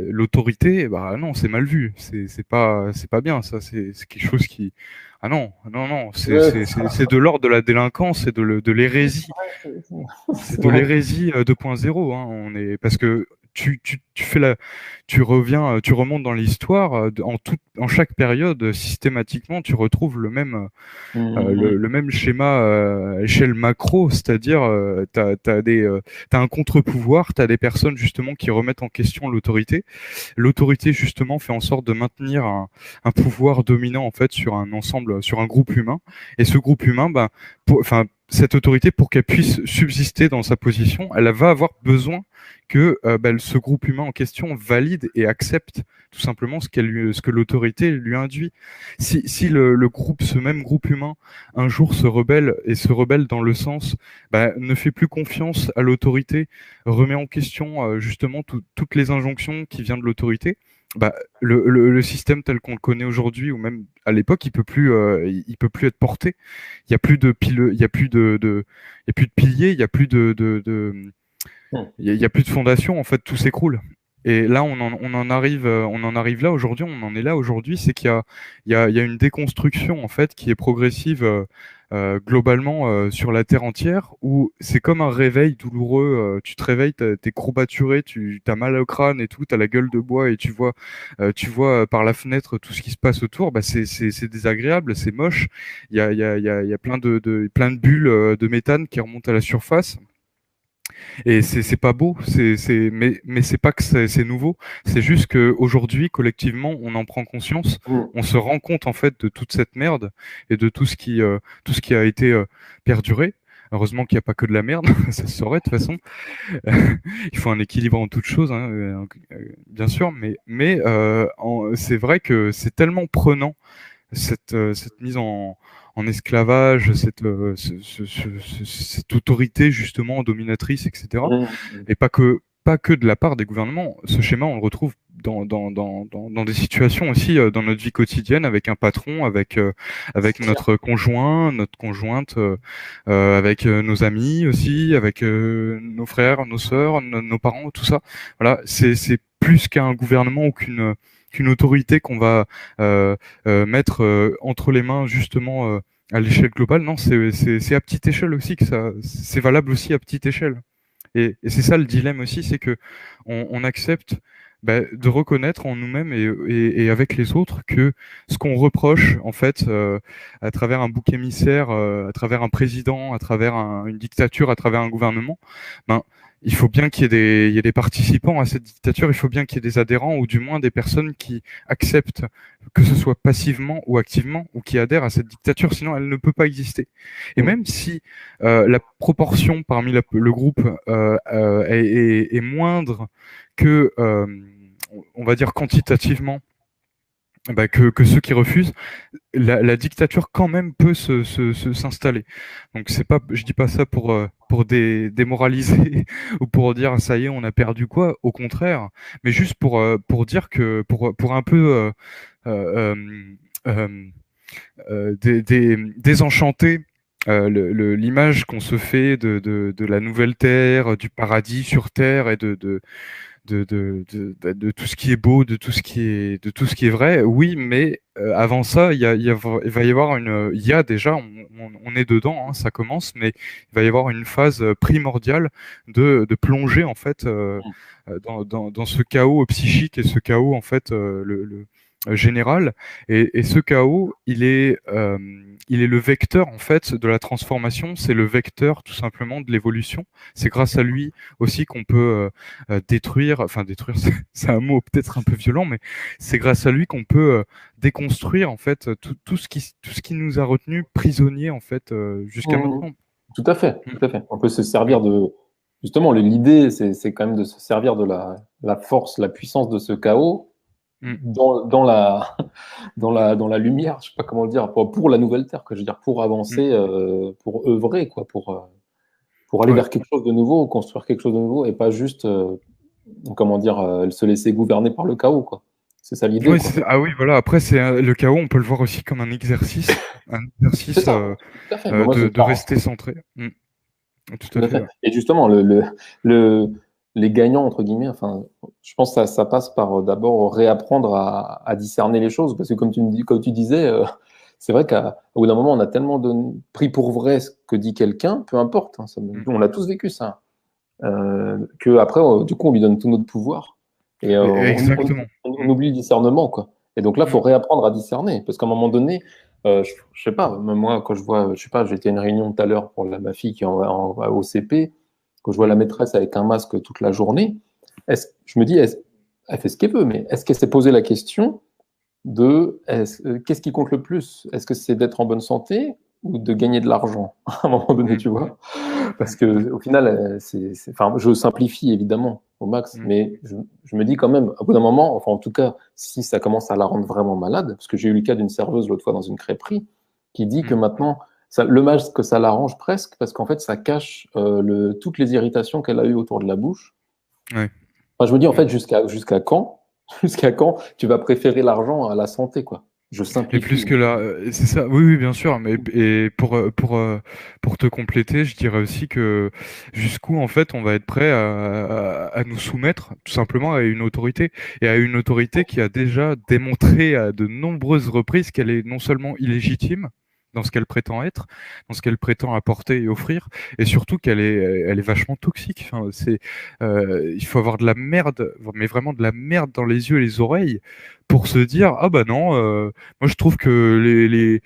B: l'autorité. Bah non, c'est mal vu. C'est pas bien. Ça, c'est quelque chose qui. Ah non, non, non.
A: Ouais, c'est ça.
B: C'est de l'ordre de la délinquance et de l'hérésie. C'est de
A: Ouais.
B: l'hérésie 2.0, hein. Parce que tu fais tu reviens, tu remontes dans l'histoire, en chaque période, systématiquement, tu retrouves
A: Mm.
B: le même schéma à échelle macro, c'est-à-dire, t'as un contre-pouvoir, t'as des personnes justement qui remettent en question l'autorité. L'autorité justement fait en sorte de maintenir un pouvoir dominant en fait sur un ensemble, sur un groupe humain. Et ce groupe humain, cette autorité, pour qu'elle puisse subsister dans sa position, elle va avoir besoin que ce groupe humain en question valide et accepte tout simplement ce que l'autorité lui induit. Si le groupe, ce même groupe humain, un jour se rebelle et se rebelle dans le sens, ne fait plus confiance à l'autorité, remet en question justement toutes les injonctions qui viennent de l'autorité, le système tel qu'on le connaît aujourd'hui ou même à l'époque, il peut plus être porté. Il y a plus de pile, il y a plus de piliers, il y a plus
A: Mm.
B: il y a plus de fondation. En fait, tout s'écroule. Et là, on en arrive là aujourd'hui. On en est là aujourd'hui, c'est il y a une déconstruction en fait qui est progressive globalement sur la terre entière, où c'est comme un réveil douloureux. Tu te réveilles, t'es courbaturé, t'as mal au crâne et tout, t'as la gueule de bois et tu vois par la fenêtre tout ce qui se passe autour. C'est désagréable, c'est moche. Il y a plein de bulles de méthane qui remontent à la surface. Et c'est pas beau, mais c'est pas que c'est nouveau. C'est juste qu'aujourd'hui, collectivement, on en prend conscience.
A: Mm.
B: On se rend compte en fait de toute cette merde et de tout ce qui a été perduré. Heureusement qu'il n'y a pas que de la merde, ça se saurait de toute façon. Il faut un équilibre en toute chose, hein, bien sûr, c'est vrai que c'est tellement prenant cette mise en esclavage, cette autorité justement dominatrice, etc.
A: Mm.
B: Et pas que de la part des gouvernements. Ce schéma, on le retrouve dans des situations aussi dans notre vie quotidienne, avec un patron, avec
A: C'est clair.
B: notre conjoint, notre conjointe, avec nos amis aussi, avec nos frères, nos sœurs, nos parents, tout ça. Voilà, c'est plus qu'un gouvernement ou qu'une autorité qu'on va mettre entre les mains justement à l'échelle globale. Non, c'est à petite échelle aussi que ça, c'est valable aussi à petite échelle. Et c'est ça le dilemme aussi, c'est que on accepte de reconnaître en nous-mêmes et avec les autres que ce qu'on reproche en fait à travers un bouc émissaire, à travers un président, à travers une dictature, à travers un gouvernement, ben il faut bien qu'il y ait des participants à cette dictature, il faut bien qu'il y ait des adhérents ou du moins des personnes qui acceptent, que ce soit passivement ou activement, ou qui adhèrent à cette dictature, sinon elle ne peut pas exister. Et
A: Mm.
B: même si la proportion parmi le groupe est moindre que, on va dire quantitativement, bah, que ceux qui refusent, la dictature quand même peut s'installer. Donc c'est pas, je dis pas ça pour démoraliser ou pour dire ça y est on a perdu quoi. Au contraire, mais juste pour dire que pour un peu euh, euh, désenchanter l'image qu'on se fait de la nouvelle terre, du paradis sur terre et de tout ce qui est beau, de tout ce qui est vrai. Oui, mais avant ça, il va y avoir il y a déjà, on est dedans, hein, ça commence, mais il va y avoir une phase primordiale de plonger en fait dans ce chaos psychique et ce chaos en fait général. Et ce chaos, il est le vecteur en fait de la transformation. C'est le vecteur tout simplement de l'évolution. C'est grâce à lui aussi qu'on peut détruire, enfin détruire, c'est un mot peut-être un peu violent, mais c'est grâce à lui qu'on peut déconstruire en fait tout ce qui nous a retenus prisonniers en fait jusqu'à
A: Mm.
B: maintenant.
A: Tout à fait,
B: Mm,
A: tout à fait. On peut se
B: mm,
A: servir de... Justement, l'idée, c'est quand même de se servir de la force, la puissance de ce chaos
B: mm,
A: dans dans la lumière, je sais pas comment le dire, pour la nouvelle Terre, que je veux dire, pour
B: mm.
A: avancer, pour œuvrer, quoi, pour aller
B: Ouais.
A: vers quelque chose de nouveau, construire quelque chose de nouveau, et pas juste, comment dire, se laisser gouverner par le chaos, quoi. C'est ça l'idée,
B: Ouais,
A: quoi.
B: ah oui, voilà. Après, c'est le chaos, on peut le voir aussi comme un
A: C'est
B: exercice
A: ça, tout à fait. Mais moi, c'est
B: de
A: ça.
B: rester centré. Mm. Tout
A: Tout
B: à
A: à
B: fait.
A: fait.
B: Ouais.
A: Et justement, le, les gagnants, entre guillemets, enfin, je pense que ça passe par d'abord réapprendre à discerner les choses, parce que comme tu disais, c'est vrai qu'au bout d'un moment, on a tellement pris pour vrai ce que dit quelqu'un, peu importe, hein,
B: Mm.
A: on a tous vécu ça, que après, du coup, on lui donne tout notre pouvoir, et
B: Exactement.
A: on
B: Mm.
A: oublie le discernement, quoi. Et donc là, il
B: Mm.
A: faut réapprendre à discerner, parce qu'à un moment donné, je sais pas, même moi, quand je vois, je sais pas, j'étais à une réunion tout à l'heure pour ma fille qui est au CP, quand je vois la
B: Mm.
A: maîtresse avec un masque toute la journée, je me dis, elle fait ce qu'elle veut, mais est-ce qu'elle s'est posé la question qu'est-ce qui compte le plus? Est-ce que c'est d'être en bonne santé ou de gagner de l'argent à un moment donné,
B: Mm.
A: tu vois? Parce que au final, enfin, je simplifie évidemment au max,
B: Mm.
A: mais je me dis quand même, au bout d'un moment, enfin en tout cas, si ça commence à la rendre vraiment malade, parce que j'ai eu le cas d'une serveuse l'autre fois dans une crêperie qui dit que
B: Mm.
A: maintenant, le masque, ça l'arrange presque, parce qu'en fait, ça cache toutes les irritations qu'elle a eues autour de la bouche.
B: Ouais.
A: Enfin, je me dis en
B: Mm.
A: fait, jusqu'à quand, jusqu'à quand tu vas préférer l'argent à la santé, quoi? Je
B: Et
A: simplifie,
B: plus
A: mais
B: que là, c'est ça. Oui, oui, bien sûr. Mais et pour te compléter, je dirais aussi que jusqu'où en fait on va être prêt à nous soumettre tout simplement à une autorité et à une autorité qui a déjà démontré à de nombreuses reprises qu'elle est non seulement illégitime dans ce qu'elle prétend être, dans ce qu'elle prétend apporter et offrir, et surtout elle est vachement toxique. Enfin, il faut avoir de la merde, mais vraiment de la merde dans les yeux et les oreilles pour se dire ah bah non. Moi, je trouve que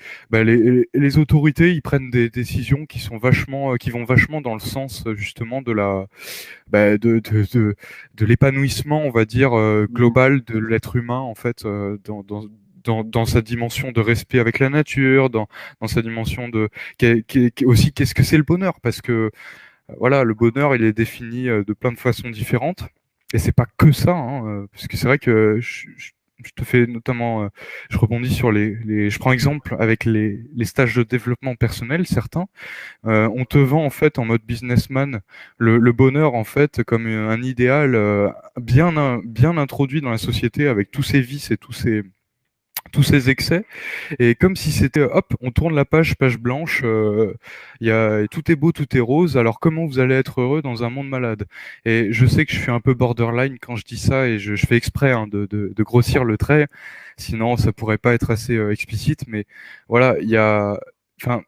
B: les autorités, ils prennent des décisions qui sont vachement, qui vont vachement dans le sens justement de de l'épanouissement, on va dire, global de l'être humain, en fait, dans sa dimension de respect avec la nature, dans sa dimension de aussi qu'est-ce que c'est le bonheur, parce que voilà, le bonheur, il est défini de plein de façons différentes. Et c'est pas que ça, hein, parce que c'est vrai que je te fais notamment, je rebondis sur je prends exemple avec les stages de développement personnel, certains, on te vend en fait en mode businessman le bonheur en fait comme un idéal bien introduit dans la société avec tous ses vices et tous ces excès, et comme si c'était hop, on tourne la page blanche, tout est beau, tout est rose, alors comment vous allez être heureux dans un monde malade? Et je sais que je suis un peu borderline quand je dis ça, et je fais exprès hein, de grossir le trait, sinon ça pourrait pas être assez explicite, mais voilà, enfin,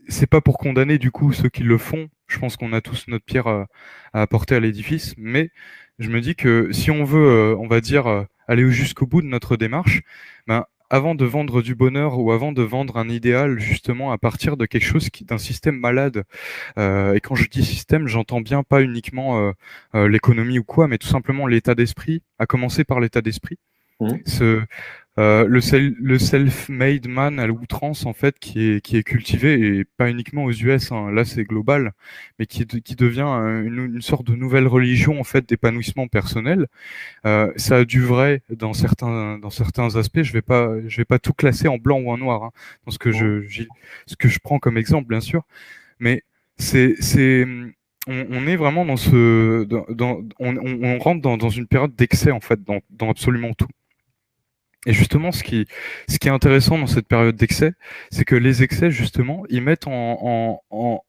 B: c'est pas pour condamner du coup ceux qui le font, je pense qu'on a tous notre pierre à apporter à l'édifice, mais je me dis que si on veut, on va dire, aller jusqu'au bout de notre démarche, ben, avant de vendre du bonheur ou avant de vendre un idéal, justement, à partir de quelque chose d'un système malade. Et quand je dis système, j'entends bien pas uniquement l'économie ou quoi, mais tout simplement l'état d'esprit, à commencer par l'état d'esprit.
A: Mhm.
B: Ce, le self-made man à l'outrance, en fait, qui est cultivé, et pas uniquement aux US, hein, là c'est global, mais qui devient une sorte de nouvelle religion, en fait, d'épanouissement personnel. Ça a du vrai dans certains aspects. Je vais pas tout classer en blanc ou en noir, hein, dans
A: Mhm.
B: ce que je prends comme exemple, bien sûr. Mais c'est, on est vraiment on rentre dans une période d'excès, en fait, dans absolument tout. Et justement, ce qui est intéressant dans cette période d'excès, c'est que les excès, justement, ils mettent en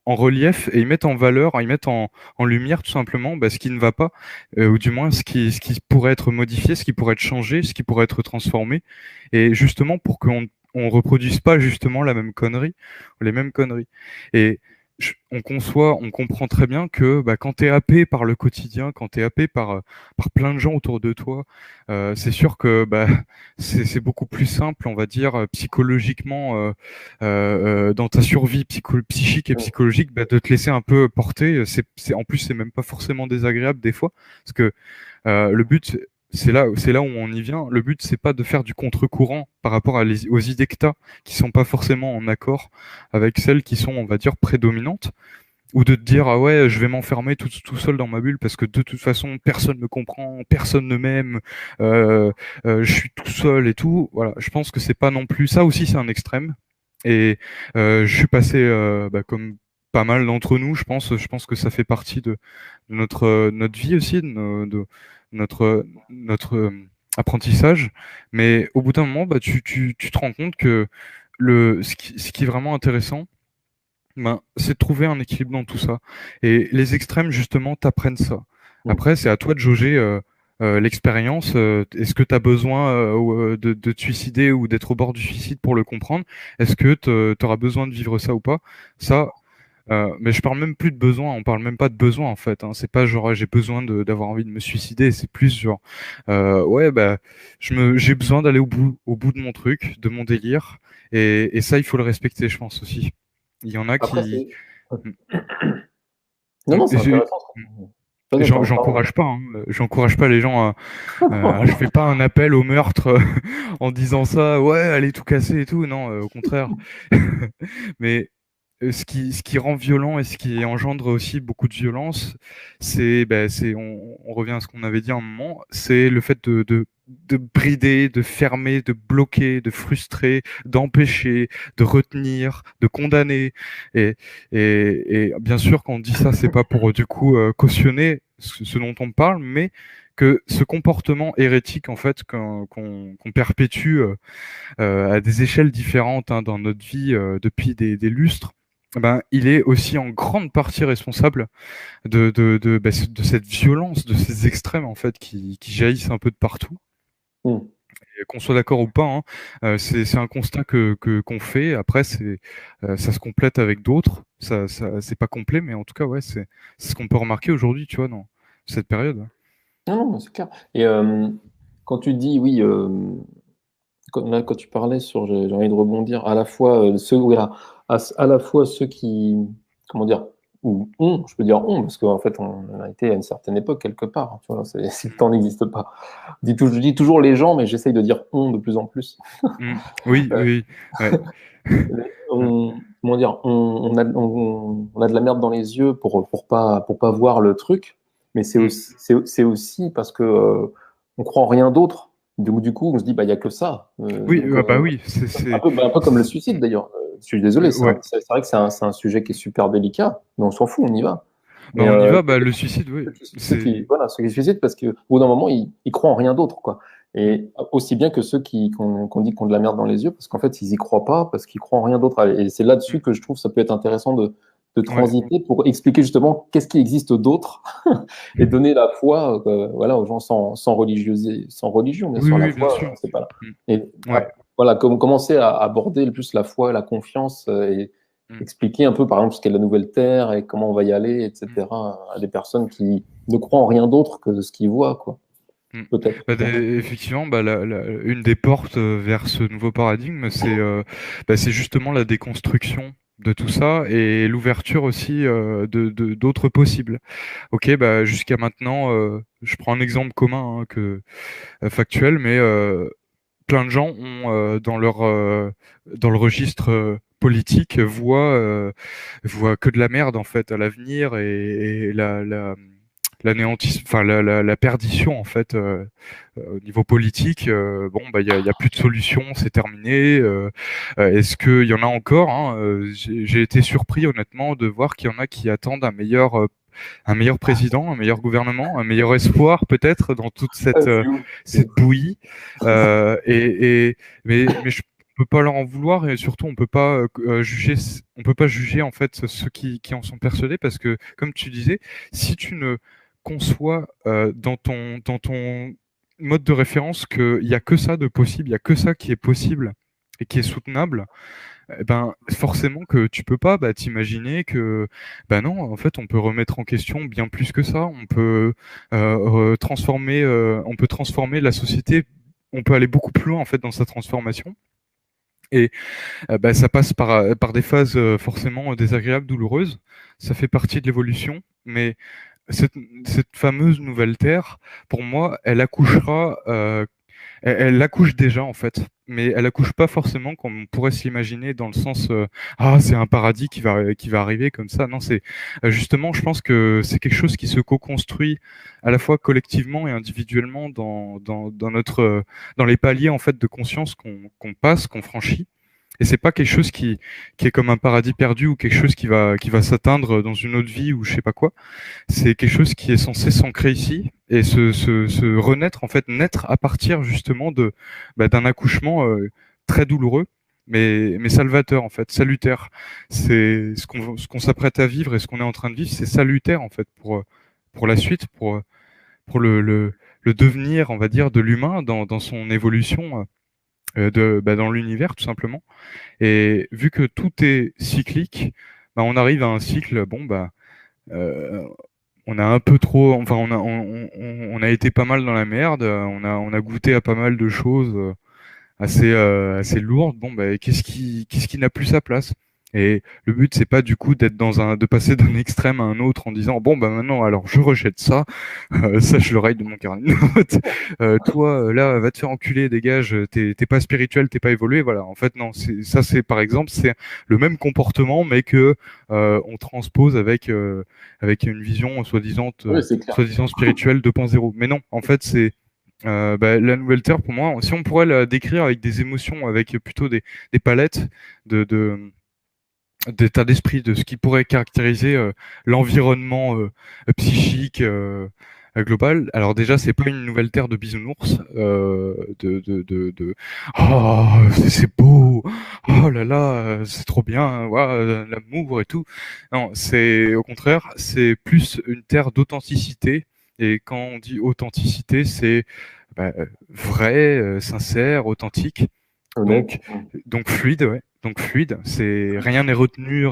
B: relief et ils mettent en valeur, ils mettent en lumière tout simplement ce qui ne va pas, ou du moins ce qui pourrait être modifié, ce qui pourrait être changé, ce qui pourrait être transformé. Et justement, pour qu'on on reproduise pas justement la même connerie, les mêmes conneries. Et on conçoit, on comprend très bien que quand tu es happé par le quotidien, quand tu es happé par plein de gens autour de toi, c'est sûr que c'est beaucoup plus simple, on va dire, psychologiquement, dans ta survie psychique et psychologique, de te laisser un peu porter. En plus, c'est même pas forcément désagréable des fois, parce que le but, c'est là où on y vient. Le but, c'est pas de faire du contre-courant par rapport aux idées que t'as, qui sont pas forcément en accord avec celles qui sont, on va dire, prédominantes, ou de te dire ah ouais, je vais m'enfermer tout seul dans ma bulle parce que de toute façon personne me comprend, personne ne m'aime, euh, je suis tout seul et tout. Voilà, je pense que c'est pas non plus ça aussi, c'est un extrême. Et je suis passé comme pas mal d'entre nous, je pense que ça fait partie de notre vie aussi, de notre apprentissage. Mais au bout d'un moment, tu te rends compte que ce qui est vraiment intéressant, c'est de trouver un équilibre dans tout ça. Et les extrêmes, justement, t'apprennent ça.
A: Mhm.
B: Après, c'est à toi de jauger l'expérience. Est-ce que tu as besoin de te suicider ou d'être au bord du suicide pour le comprendre? Est-ce que tu auras besoin de vivre ça ou pas? Ça, mais je parle même plus de besoin, on parle même pas de besoin en fait, hein. C'est pas genre j'ai besoin d'avoir envie de me suicider, c'est plus genre ouais j'ai besoin d'aller au bout de mon truc, de mon délire, et ça il faut le respecter, je pense aussi. Il y en a
A: Après,
B: qui.
A: c'est. Non, non, c'est intéressant. Vas-y, pardon.
B: J'encourage pas, hein. J'encourage pas les gens à. Je fais pas un appel au meurtre en disant ça, ouais, allez tout casser et tout. Non, au contraire. Mais ce qui rend violent et ce qui engendre aussi beaucoup de violence, on revient à ce qu'on avait dit à un moment, c'est le fait de brider, de fermer, de bloquer, de frustrer, d'empêcher, de retenir, de condamner. Et, et bien sûr, quand on dit ça, c'est pas pour du coup cautionner ce dont on parle, mais que ce comportement hérétique en fait qu'on perpétue à des échelles différentes, hein, dans notre vie depuis des lustres, il est aussi en grande partie responsable de cette violence, de ces extrêmes en fait qui jaillissent un peu de partout.
A: Mhm.
B: Et qu'on soit d'accord ou pas, hein, c'est un constat qu'on fait. Après, ça se complète avec d'autres. C'est pas complet, mais en tout cas, ouais, c'est ce qu'on peut remarquer aujourd'hui, tu vois, dans cette période.
A: Non, non, c'est clair. Et quand tu dis, oui, là, quand tu parlais sur, j'ai envie de rebondir, à la fois ceux, voilà, à la fois ceux qui, comment dire, ou ont, je peux dire ont, parce qu'en fait, on a été à une certaine époque quelque part, hein, tu vois, si le temps n'existe pas. Je dis toujours les gens, mais j'essaye de dire on de plus en plus.
B: Mm. Oui,
A: Euh,
B: oui, ouais.
A: comment dire, on a de la merde dans les yeux pour pas voir le truc, mais
B: Mm.
A: c'est aussi parce que on croit en rien d'autre. Du coup, on se dit, bah, il n'y a que ça.
B: Oui, oui,
A: Un peu comme le suicide d'ailleurs. Je suis désolé,
B: ouais.
A: c'est vrai que c'est un sujet qui est super délicat, mais on s'en fout, on y va. Mais
B: On y va, le suicide, oui. C'est.
A: voilà, ceux qui se suicident, parce qu'au bout d'un moment, ils croient en rien d'autre, quoi.
B: Mm.
A: Et aussi bien que ceux qu'on dit qu'ils ont de la merde dans les yeux, parce qu'en fait, ils y croient pas, parce qu'ils croient en rien d'autre. Et c'est là-dessus
B: Mm.
A: que je trouve que ça peut être intéressant de
B: Ouais.
A: transiter pour expliquer justement qu'est-ce qui existe d'autre et donner la foi, voilà, aux gens sans religion, bien
B: Oui,
A: sûr. La
B: oui, bien
A: foi,
B: sûr.
A: c'est pas là.
B: Mm.
A: Et
B: Ouais.
A: voilà, commencer à aborder le plus la foi, la confiance, et
B: Mm.
A: expliquer un peu, par exemple, ce qu'est la nouvelle Terre et comment on va y aller,
B: Mm.
A: etc., à des personnes qui ne croient en rien d'autre que ce qu'ils voient, quoi.
B: Mm.
A: peut-être.
B: Effectivement, une des portes vers ce nouveau paradigme, c'est justement la déconstruction de tout ça et l'ouverture aussi d'autres possibles. Ok, jusqu'à maintenant, je prends un exemple commun hein, factuel, mais plein de gens ont dans le registre politique voient que de la merde en fait à l'avenir et enfin la perdition en fait au niveau politique. Bon il y a plus de solution, c'est terminé. Est-ce qu'il y en a encore hein, j'ai été surpris honnêtement de voir qu'il y en a qui attendent un meilleur président, un meilleur gouvernement, un meilleur espoir peut-être dans toute
A: Ah, c'est ouf.
B: cette bouillie. Euh, et, et mais je peux pas leur en vouloir et surtout on peut pas juger en fait ceux qui en sont persuadés parce que comme tu disais, si tu ne conçois dans ton mode de référence qu'il y a que ça de possible, il y a que ça qui est possible et qui est soutenable, eh ben forcément que tu peux pas t'imaginer que non en fait on peut remettre en question bien plus que ça, on peut transformer la société, on peut aller beaucoup plus loin en fait dans sa transformation et ça passe par des phases forcément désagréables, douloureuses, ça fait partie de l'évolution, mais cette fameuse nouvelle Terre, pour moi, elle accouche déjà en fait, mais elle accouche pas forcément comme on pourrait s'imaginer dans le sens ah c'est un paradis qui va arriver comme ça. Non, c'est justement, je pense que c'est quelque chose qui se co-construit à la fois collectivement et individuellement dans notre dans les paliers en fait de conscience qu'on passe, qu'on franchit. Et c'est pas quelque chose qui est comme un paradis perdu ou quelque chose qui va s'atteindre dans une autre vie ou je sais pas quoi. C'est quelque chose qui est censé s'ancrer ici et se renaître, en fait, naître à partir justement d'un accouchement très douloureux, mais salvateur, en fait, salutaire. C'est ce qu'on s'apprête à vivre et ce qu'on est en train de vivre, c'est salutaire, en fait, pour la suite, pour le devenir, on va dire, de l'humain dans son évolution dans l'univers, tout simplement. Et vu que tout est cyclique, on arrive à un cycle, euh, on a un peu trop, enfin on a été pas mal dans la merde, on a goûté à pas mal de choses assez lourdes. Bon qu'est-ce qui n'a plus sa place? Et le but c'est pas du coup de passer d'un extrême à un autre en disant bon maintenant alors je rejette ça, ça je le raye de mon carnet de notes. Toi là va te faire enculer, dégage, t'es pas spirituel, t'es pas évolué, voilà. En fait non, c'est par exemple c'est le même comportement mais que on transpose avec une vision
A: Oui, c'est clair.
B: soi-disant spirituelle 2.0. Mais non, en fait c'est la nouvelle Terre pour moi, si on pourrait la décrire avec des émotions, avec plutôt des palettes de d'état d'esprit, de ce qui pourrait caractériser l'environnement psychique global. Alors déjà, c'est pas une nouvelle terre de bisounours, oh c'est beau, oh là là, c'est trop bien, ouais, l'amour et tout. Non, c'est au contraire, c'est plus une terre d'authenticité. Et quand on dit authenticité, c'est vrai, sincère, authentique.
A: Honnête.
B: Donc, donc fluide, ouais. Donc fluide, c'est rien n'est retenu,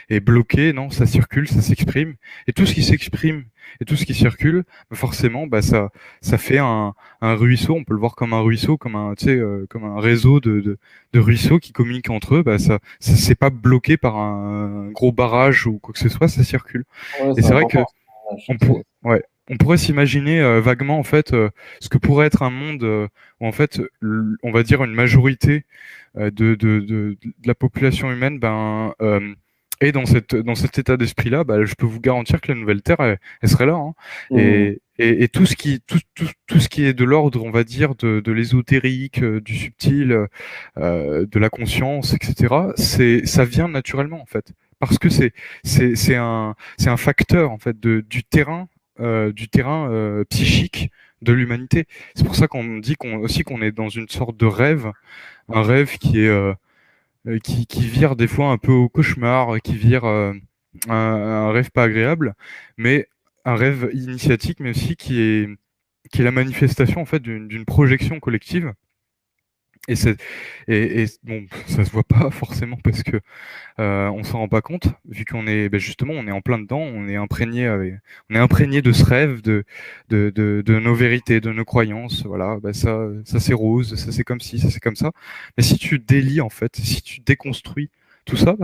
B: est bloqué, non, ça circule, ça s'exprime, et tout ce qui s'exprime et tout ce qui circule, forcément, ça fait un ruisseau. On peut le voir comme un ruisseau, comme un, tu sais, comme un réseau de ruisseaux qui communiquent entre eux. Ça c'est pas bloqué par un gros barrage ou quoi que ce soit, ça circule.
A: Ouais,
B: Et
A: c'est
B: c'est vrai que
A: important.
B: ouais, on pourrait s'imaginer vaguement en fait ce que pourrait être un monde où en fait on va dire une majorité de la population humaine est dans cet état d'esprit-là. Je peux vous garantir que la nouvelle Terre elle serait là, hein.
A: Mmh.
B: Et tout ce qui est de l'ordre, on va dire, de l'ésotérique, du subtil, de la conscience, etc. Ça vient naturellement en fait parce que c'est un facteur en fait du terrain psychique de l'humanité. C'est pour ça qu'on dit qu'on est dans une sorte de rêve, un rêve qui vire des fois un peu au cauchemar, qui vire un rêve pas agréable, mais un rêve initiatique, mais aussi qui est la manifestation en fait d'une projection collective Et, bon, ça se voit pas forcément parce que on s'en rend pas compte, vu qu'on est justement on est en plein dedans, on est imprégné de ce rêve, de nos vérités, de nos croyances. Voilà, ça c'est rose, ça c'est comme ci, ça c'est comme ça. Mais si tu délies en fait, si tu déconstruis tout ça,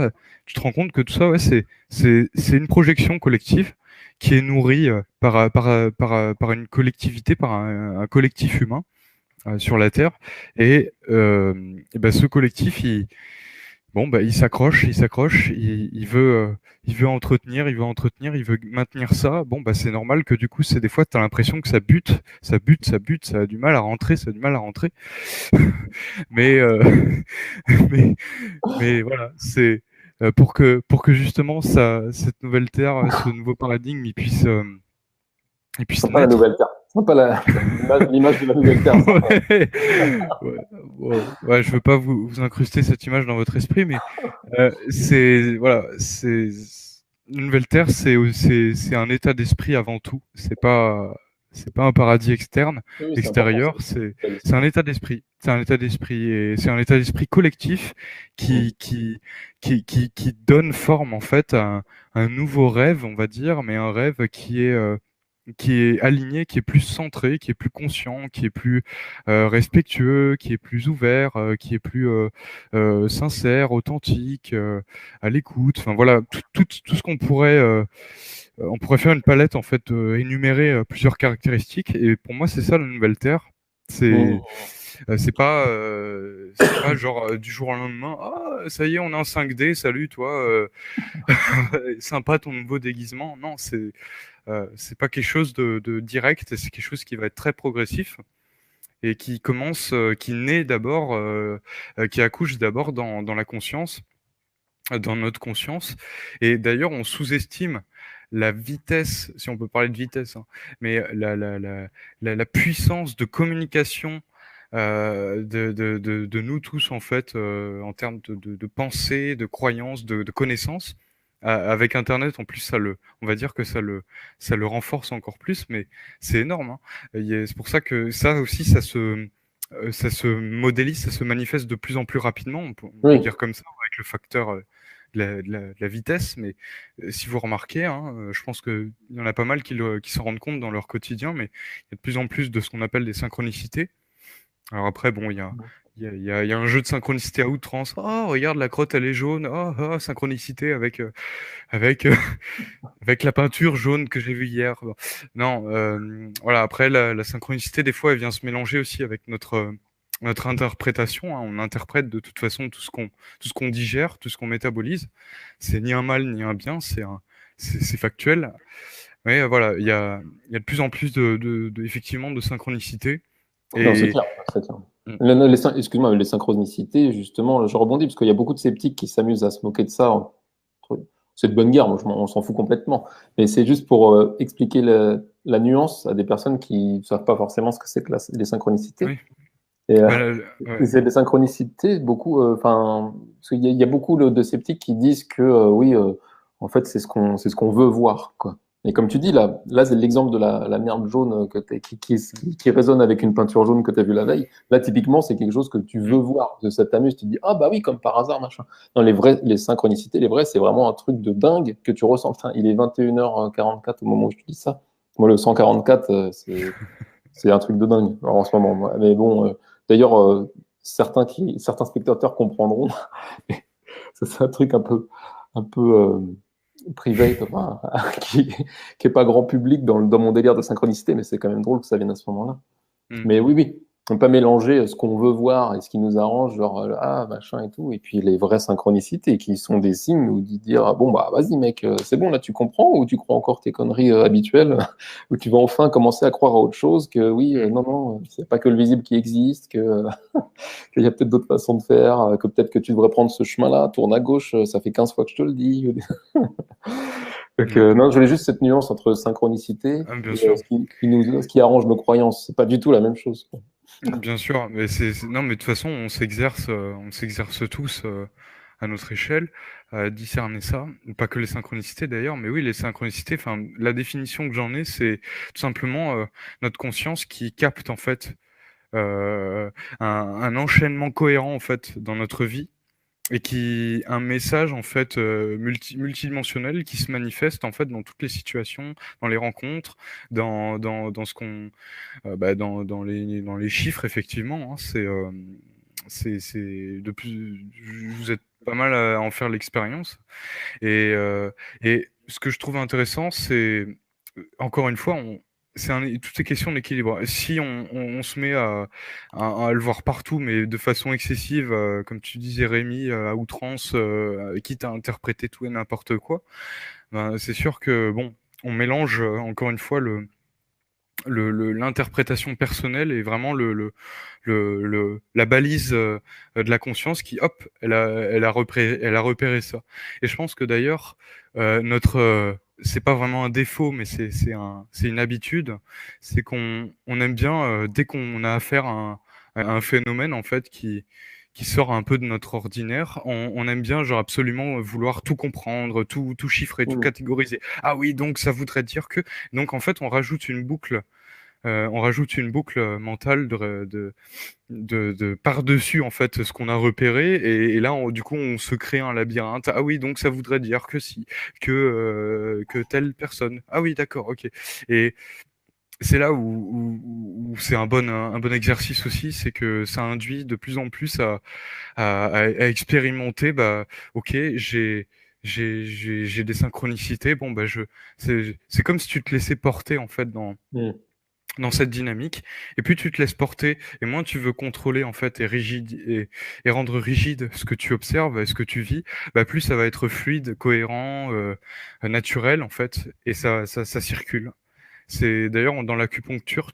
B: tu te rends compte que tout ça, ouais, c'est une projection collective qui est nourrie par une collectivité, par un collectif humain sur la Terre. Et ce collectif, il s'accroche, il veut entretenir, il veut maintenir ça. Bon, c'est normal que du coup, c'est des fois, tu as l'impression que ça bute, ça a du mal à rentrer, ça a du mal à rentrer. mais, mais, mais voilà, c'est pour que justement cette nouvelle Terre, ce nouveau paradigme, il puisse
A: Sympa la
B: naître.
A: nouvelle Terre. Sympa l'image de la nouvelle Terre.
B: Ouais, ouais, je veux pas vous incruster cette image dans votre esprit, mais c'est une nouvelle terre, c'est un état d'esprit avant tout. C'est pas un paradis
A: Oui, c'est important.
B: extérieur, c'est un état d'esprit. C'est un état d'esprit et c'est un état d'esprit collectif
A: Mm.
B: qui qui qui donne forme en fait à un nouveau rêve, on va dire, mais un rêve qui est aligné, qui est plus centré, qui est plus conscient, qui est plus respectueux, qui est plus ouvert, qui est plus sincère, authentique, à l'écoute. Enfin voilà, tout ce on pourrait faire une palette en fait, énumérer plusieurs caractéristiques. Et pour moi, c'est ça la nouvelle Terre.
A: Mm.
B: C'est pas genre du jour au lendemain, ah ça y est, on est en 5D, salut toi, sympa ton nouveau déguisement. Non, c'est pas quelque chose de direct, c'est quelque chose qui va être très progressif et qui naît d'abord, qui accouche d'abord dans la conscience, dans notre conscience. Et d'ailleurs, on sous-estime la vitesse, si on peut parler de vitesse, hein, mais la puissance de communication de nous tous, en fait, en termes de pensée, de croyances, de connaissances. Avec Internet, en plus, on va dire que ça le renforce encore plus, mais c'est énorme, hein. C'est pour ça que ça aussi, ça se modélise, ça se manifeste de plus en plus rapidement. On peut le
A: Oui.
B: dire comme ça, avec le facteur de la vitesse. Mais si vous remarquez, hein, je pense qu'il y en a pas mal qui s'en rendent compte dans leur quotidien, mais il y a de plus en plus de ce qu'on appelle des synchronicités. Alors après, bon, il y a un jeu de synchronicité à outrance. Oh, regarde, la crotte, elle est jaune. Oh, oh, synchronicité avec, avec la peinture jaune que j'ai vue hier. Bon. Non, voilà. Après, la synchronicité, des fois, elle vient se mélanger aussi avec notre interprétation, hein. On interprète de toute façon tout ce qu'on digère, tout ce qu'on métabolise. C'est ni un mal ni un bien, c'est factuel. Mais voilà, il y a de plus en plus effectivement de synchronicité.
A: Non, c'est
B: Et
A: clair. C'est clair.
B: mm,
A: Excuse-moi, mais les synchronicités, justement, je rebondis parce qu'il y a beaucoup de sceptiques qui s'amusent à se moquer de ça. C'est de bonne guerre, moi, on s'en fout complètement. Mais c'est juste pour expliquer la nuance à des personnes qui ne savent pas forcément ce que c'est que les synchronicités.
B: oui,
A: Et,
B: bah, ouais.
A: c'est des synchronicités, beaucoup, enfin, parce qu'il y a beaucoup de sceptiques qui disent que oui, en fait, c'est ce qu'on veut voir, quoi. Et comme tu dis, là c'est l'exemple de la merde jaune qui résonne avec une peinture jaune que tu as vue la veille. Là, typiquement, c'est quelque chose que tu veux
B: Mm,
A: voir, que ça t'amuse. Tu te dis, ah bah oui, comme par hasard, machin. Non, les synchronicités, les vrais, c'est vraiment un truc de dingue que tu ressens. Enfin, il est 21h44 au moment où je te dis ça. Moi, le 144, c'est un truc de dingue alors, en ce moment. Moi. Mais bon, d'ailleurs, certains spectateurs comprendront. Ça, c'est un truc un peu privé, enfin, qui est pas grand public dans mon délire de synchronicité, mais c'est quand même drôle que ça vienne à ce moment-là.
B: mm.
A: Mais oui, oui, on peut pas mélanger ce qu'on veut voir et ce qui nous arrange, genre ah machin et tout, et puis les vraies synchronicités qui sont des signes ou d'y dire ah, bon bah vas-y mec, c'est bon là tu comprends ou tu crois encore tes conneries habituelles ou tu vas enfin commencer à croire à autre chose que oui
B: Mm.
A: non non c'est pas que le visible qui existe que qu'il y a peut-être d'autres façons de faire, que peut-être que tu devrais prendre ce chemin-là, tourne à gauche, ça fait 15 fois que je te le dis. Donc,
B: Ouais.
A: non, je voulais juste cette nuance entre synchronicité
B: Ah, bien
A: et
B: sûr.
A: ce qui arrange nos croyances. C'est pas du tout la même chose.
B: Bien sûr, mais non, mais de toute façon, on s'exerce tous à notre échelle à discerner ça. Pas que les synchronicités d'ailleurs, mais oui, les synchronicités. Enfin, la définition que j'en ai, c'est tout simplement notre conscience qui capte en fait. un enchaînement cohérent en fait dans notre vie et qui un message en fait multidimensionnel qui se manifeste en fait dans toutes les situations, dans les rencontres, dans ce qu'on dans les chiffres effectivement. Hein, c'est de plus vous êtes pas mal à en faire l'expérience et ce que je trouve intéressant c'est encore une fois tout est question d'équilibre. Si on se met à le voir partout, mais de façon excessive, comme tu disais Rémi, à outrance, quitte à interpréter tout et n'importe quoi, ben, c'est sûr que bon, on mélange encore une fois l'interprétation personnelle et vraiment la balise de la conscience qui, hop, elle a repéré ça. Et je pense que d'ailleurs, c'est pas vraiment un défaut, mais c'est une habitude, c'est qu'on aime bien, dès qu'on a affaire à un phénomène, en fait, qui sort un peu de notre ordinaire, on aime bien, genre, absolument vouloir tout comprendre, tout chiffrer, tout
A: Mm.
B: catégoriser. Ah oui, donc ça voudrait dire que... Donc, en fait, on rajoute une boucle mentale de par-dessus en fait ce qu'on a repéré et là du coup on se crée un labyrinthe. Ah oui, donc ça voudrait dire que si, que telle personne. Ah oui, d'accord, ok. Et c'est là où c'est un bon exercice aussi, c'est que ça induit de plus en plus à expérimenter. Bah, ok, j'ai des synchronicités. Bon, bah c'est comme si tu te laissais porter en fait
A: Mm.
B: dans cette dynamique. Et plus tu te laisses porter, et moins tu veux contrôler en fait et rendre rigide ce que tu observes et ce que tu vis, bah plus ça va être fluide, cohérent, naturel en fait, et ça circule. C'est d'ailleurs dans l'acupuncture,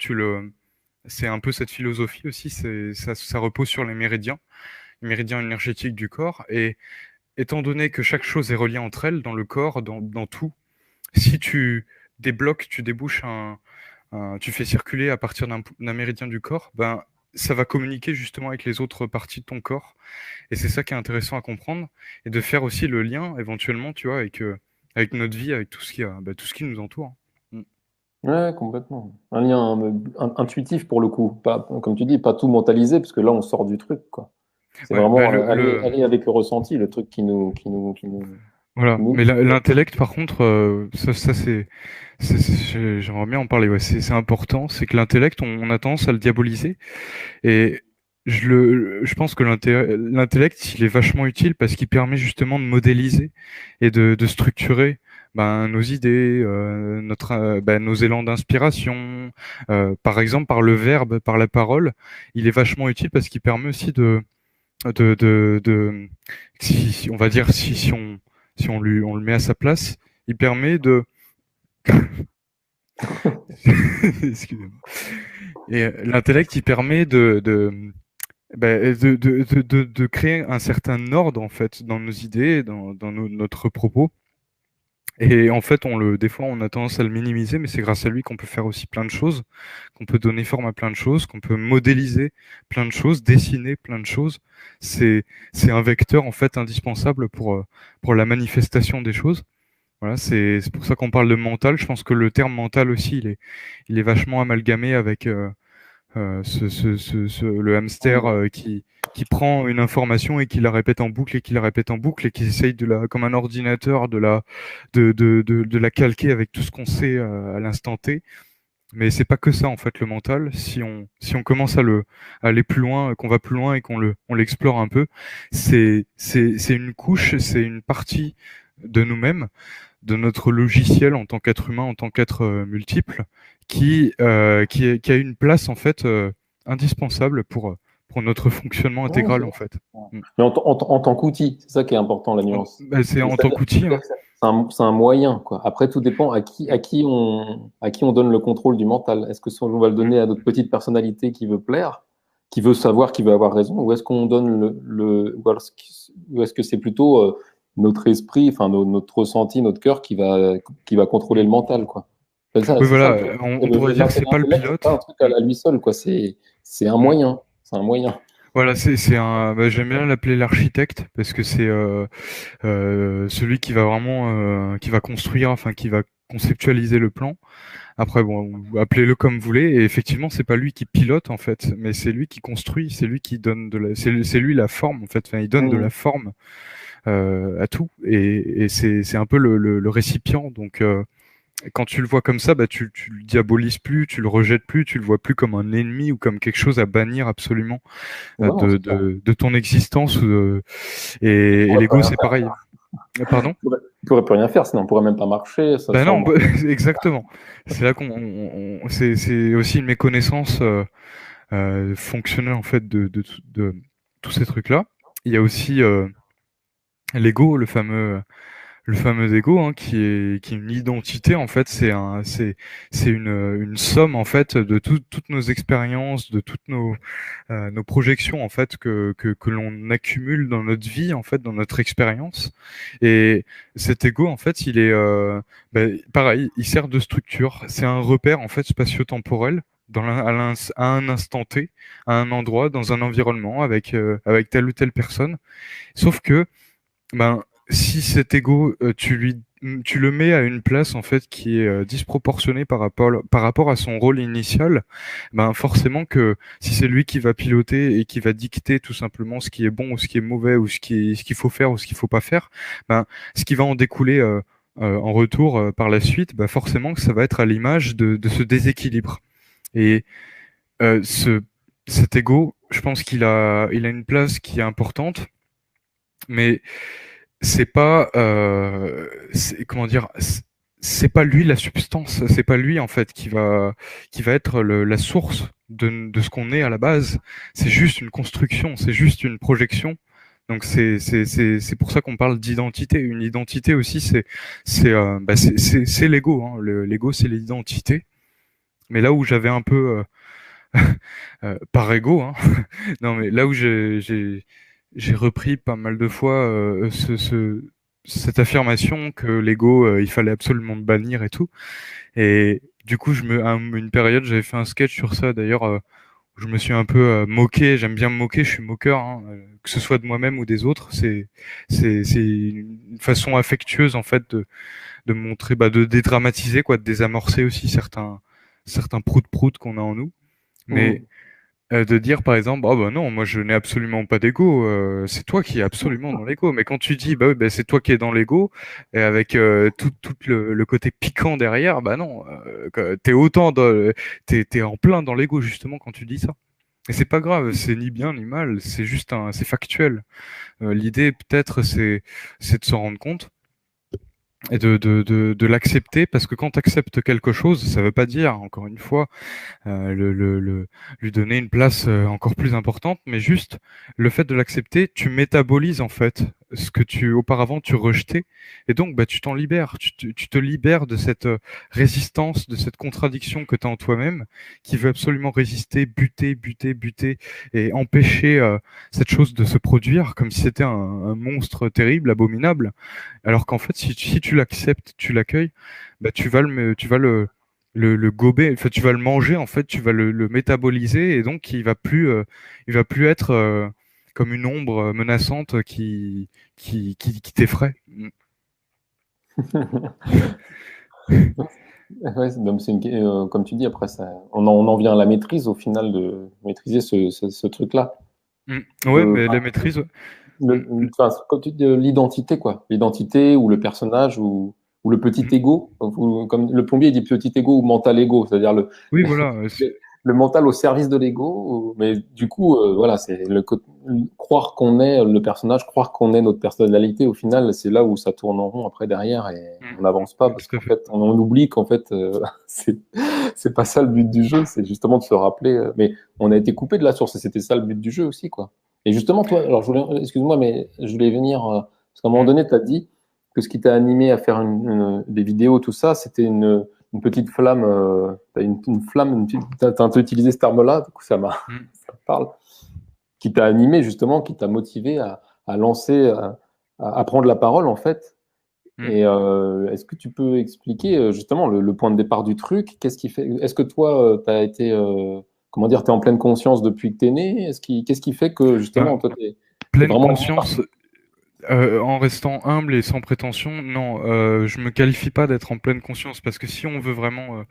B: c'est un peu cette philosophie aussi. Ça repose sur les méridiens énergétiques du corps. Et étant donné que chaque chose est reliée entre elles dans le corps, dans tout, si tu débloques, tu débouches tu fais circuler à partir d'un méridien du corps, ben, ça va communiquer justement avec les autres parties de ton corps. Et c'est ça qui est intéressant à comprendre et de faire aussi le lien éventuellement, tu vois, avec notre vie, avec tout ce tout ce qui nous entoure. Mm.
A: Ouais, complètement. Un lien intuitif pour le coup. Pas, comme tu dis, pas tout mentalisé, parce que là, on sort du truc, quoi. C'est
B: Ouais, bah
A: vraiment aller avec le ressenti, le truc
B: voilà.
A: qui nous
B: Mais
A: guide, quoi.
B: l'intellect, par contre, j'aimerais bien en parler. Ouais, c'est important. C'est que l'intellect, on a tendance à le diaboliser. Et je pense que l'intellect, il est vachement utile parce qu'il permet justement de modéliser et de structurer ben, nos idées, nos élans d'inspiration. Par exemple, par le verbe, par la parole, il est vachement utile parce qu'il permet aussi de on va dire, si on le met à sa place, il permet de, excusez-moi. Et l'intellect, il permet de créer un certain ordre en fait dans nos idées, dans notre propos. Et en fait, des fois, on a tendance à le minimiser, mais c'est grâce à lui qu'on peut faire aussi plein de choses, qu'on peut donner forme à plein de choses, qu'on peut modéliser plein de choses, dessiner plein de choses. C'est un vecteur en fait indispensable pour la manifestation des choses. Voilà, c'est pour ça qu'on parle de mental. Je pense que le terme mental aussi, il est vachement amalgamé avec le hamster qui prend une information et qui la répète en boucle et qui la répète en boucle et qui essaye comme un ordinateur, de la calquer avec tout ce qu'on sait à l'instant T. Mais c'est pas que ça en fait le mental. Si on commence à aller plus loin, qu'on va plus loin et on l'explore un peu, c'est une couche, c'est une partie de nous-mêmes, de notre logiciel en tant qu'être humain, en tant qu'être multiple, qui a une place en fait indispensable pour notre fonctionnement
A: Ouais, c'est
B: intégral en
A: vrai.
B: fait. Mm.
A: Mais en tant qu'outil, c'est ça qui est important, la nuance.
B: C'est en tant
A: C'est-à-dire
B: qu'outil,
A: que
B: ouais.
A: c'est un moyen, quoi. Après, tout dépend à qui on donne le contrôle du mental. Est-ce que on va le
B: Mm.
A: donner à notre petite personnalité qui veut plaire, qui veut savoir, qui veut avoir raison, ou est-ce qu'on donne ou est-ce que c'est plutôt notre esprit, enfin notre ressenti, notre cœur qui va contrôler
B: Mm.
A: le mental, quoi.
B: Oui,
A: C'est ça
B: voilà,
A: le truc.
B: on pourrait dire que c'est pas le
A: L'intellect, c'est pas un
B: pilote.
A: truc
B: Mm.
A: à lui seul, quoi. C'est un
B: Mm.
A: moyen. C'est un moyen.
B: Voilà, j'aime bien l'appeler l'architecte parce que c'est celui qui va vraiment, qui va construire, enfin conceptualiser le plan. Après, bon, appelez-le comme vous voulez. Et effectivement, c'est pas lui qui pilote en fait, mais c'est lui qui construit, c'est lui qui donne c'est lui la forme en fait. Enfin, il donne de la
A: Mhm.
B: forme à tout, et c'est un peu le récipient. Donc, quand tu le vois comme ça, bah, tu le diabolises plus, tu le rejettes plus, tu le vois plus comme un ennemi ou comme quelque chose à bannir absolument
A: Ouais, non, c'est clair.
B: de ton existence.
A: On
B: Et
A: pourrait plus
B: l'ego,
A: rien
B: c'est
A: faire.
B: pareil. Pardon?
A: On pourrait plus rien faire, sinon on pourrait même pas marcher, ça
B: Ben non,
A: semble.
B: exactement. C'est là c'est aussi une méconnaissance fonctionnelle en fait de tous ces trucs-là. Il y a aussi l'ego, le fameux ego, hein, qui est une identité en fait. C'est une somme en fait de toutes nos expériences, de toutes nos projections en fait que l'on accumule dans notre vie en fait, dans notre expérience. Et cet ego en fait, il est pareil, il sert de structure. C'est un repère en fait spatio-temporel à un instant T, à un endroit, dans un environnement avec telle ou telle personne. Sauf que ben, si cet ego, tu le mets à une place en fait qui est disproportionnée par rapport à son rôle initial, ben forcément que si c'est lui qui va piloter et qui va dicter tout simplement ce qui est bon ou ce qui est mauvais ou ce qu'il faut faire ou ce qu'il faut pas faire, ben ce qui va en découler en retour par la suite, ben forcément que ça va être à l'image de ce déséquilibre. Et ce cet ego, je pense il a une place qui est importante, mais c'est pas comment dire, c'est pas lui la substance, c'est pas lui en fait qui va être la source de ce qu'on est à la base. C'est juste une construction, c'est juste une projection. Donc c'est pour ça qu'on parle d'identité. Une identité aussi, c'est l'ego, hein. L'ego, c'est l'identité. Mais là où j'avais un peu par ego, hein, non, mais là où j'ai repris pas mal de fois cette affirmation que l'ego, il fallait absolument le bannir et tout. Et du coup, à une période, j'avais fait un sketch sur ça. D'ailleurs, où je me suis un peu moqué. J'aime bien me moquer. Je suis moqueur, hein, que ce soit de moi-même ou des autres. C'est une façon affectueuse en fait de montrer, bah, de dédramatiser, quoi, de désamorcer aussi certains prout-prout qu'on a en nous. Mais
A: Mhm.
B: de dire par exemple, oh bah non, moi je n'ai absolument pas d'ego, c'est toi qui es absolument dans l'ego. Mais quand tu dis, bah oui, bah, c'est toi qui es dans l'ego, et avec tout le côté piquant derrière, bah non, t'es en plein dans l'ego justement quand tu dis ça. Et c'est pas grave, c'est ni bien ni mal, c'est factuel. L'idée peut-être c'est de s'en rendre compte et de l'accepter, parce que quand tu acceptes quelque chose, ça veut pas dire, encore une fois, lui donner une place encore plus importante, mais juste le fait de l'accepter, tu métabolises en fait ce que auparavant tu rejetais, et donc bah, tu t'en libères, tu te libères de cette résistance, de cette contradiction que tu as en toi-même, qui veut absolument résister, buter, et empêcher cette chose de se produire, comme si c'était un monstre terrible, abominable, alors qu'en fait, si tu l'acceptes, tu l'accueilles, bah, tu vas le gober, enfin, tu vas le manger, en fait, tu vas le métaboliser, et donc il va plus être comme une ombre menaçante qui t'effraie.
A: Ouais, donc comme tu dis, après, on en vient à la maîtrise au final de maîtriser ce truc-là.
B: Mm. Ouais,
A: Euh,
B: mais la maîtrise, ouais. Mm.
A: enfin, quand tu dis l'identité, quoi. L'identité ou le personnage ou le petit
B: Mm.
A: ego. Comme le plombier dit petit ego ou mental ego, c'est-à-dire
B: Oui, voilà.
A: le mental au service de l'ego. Mais du coup, voilà, c'est croire qu'on est le personnage, croire qu'on est notre personnalité. Au final, c'est là où ça tourne en rond après derrière et
B: Mm.
A: on n'avance pas parce
B: Tout à
A: qu'en
B: fait.
A: fait, on oublie qu'en fait, c'est c'est pas ça le but du jeu. C'est justement de se rappeler. Mais on a été coupé de la source et c'était ça le but du jeu aussi, quoi. Et justement, toi, alors excuse-moi, mais je voulais venir, parce qu'à un moment
B: Mm.
A: donné, tu as dit que ce qui t'a animé à faire des vidéos, tout ça, c'était une petite flamme, t'as une flamme, t'as utilisé ce terme-là, du coup,
B: Mm.
A: ça me parle, qui t'a animé justement, qui t'a motivé à lancer, à prendre la parole, en fait.
B: Mm.
A: Et est-ce que tu peux expliquer justement le point de départ du truc? Qu'est-ce qui fait, est-ce que toi, tu as été, comment dire, tu es en pleine conscience depuis que tu es né? Qu'est-ce qui fait que
B: Ben,
A: justement, toi, tu es
B: pleine
A: vraiment
B: conscience. En restant humble et sans prétention, non, je me qualifie pas d'être en pleine conscience parce que si on veut vraiment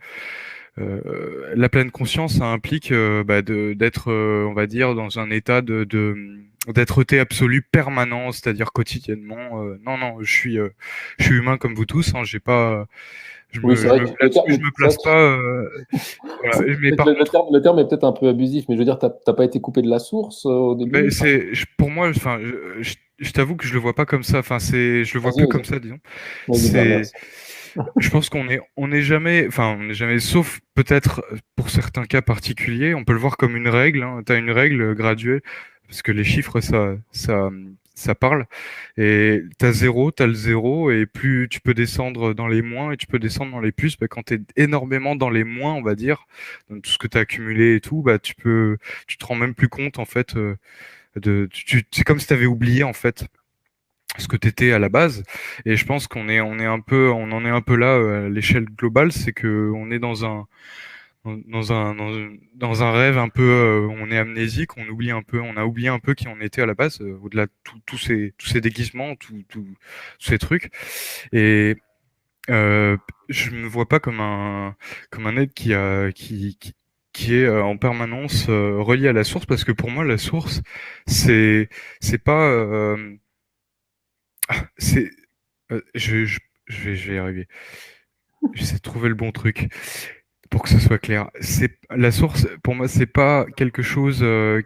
B: la pleine conscience, ça implique d'être, on va dire, dans un état d'être-té absolu permanent, c'est-à-dire quotidiennement. Non, non, je suis humain comme vous tous. Hein, j'ai pas,
A: Oui, c'est vrai que
B: là-dessus, je me
A: c'est vrai
B: place pas. Voilà. Mais
A: que
B: par contre,
A: le terme est peut-être un peu abusif, mais je veux dire, t'as pas été coupé de la source au
B: ben,
A: début?
B: pour moi, enfin, je t'avoue que je le vois pas comme ça. Enfin, je le vois
A: Vas-y,
B: plus
A: vas-y.
B: comme ça, disons.
A: Vas-y, bah
B: C'est
A: merci.
B: Je pense on n'est jamais, enfin, on n'est jamais, sauf peut-être pour certains cas particuliers, on peut le voir comme une règle. Hein. Tu as une règle graduelle, parce que les chiffres, ça parle. Et t'as le zéro, et plus tu peux descendre dans les moins, et tu peux descendre dans les plus. Bah, quand tu es énormément dans les moins, on va dire, dans tout ce que tu as accumulé et tout, bah, tu te rends même plus compte, en fait, c'est comme si tu avais oublié, en fait ce que t'étais à la base. Et je pense on en est un peu là à l'échelle globale, c'est que on est dans un rêve un peu, on est amnésique, on a oublié un peu qui on était à la base, au-delà de tous ces déguisements, tous ces trucs. Et je me vois pas comme un être qui est en permanence relié à la source, parce que pour moi la source c'est pas c'est je vais y arriver. J'essaie de trouver le bon truc pour que ce soit clair. C'est la source, pour moi, c'est pas quelque chose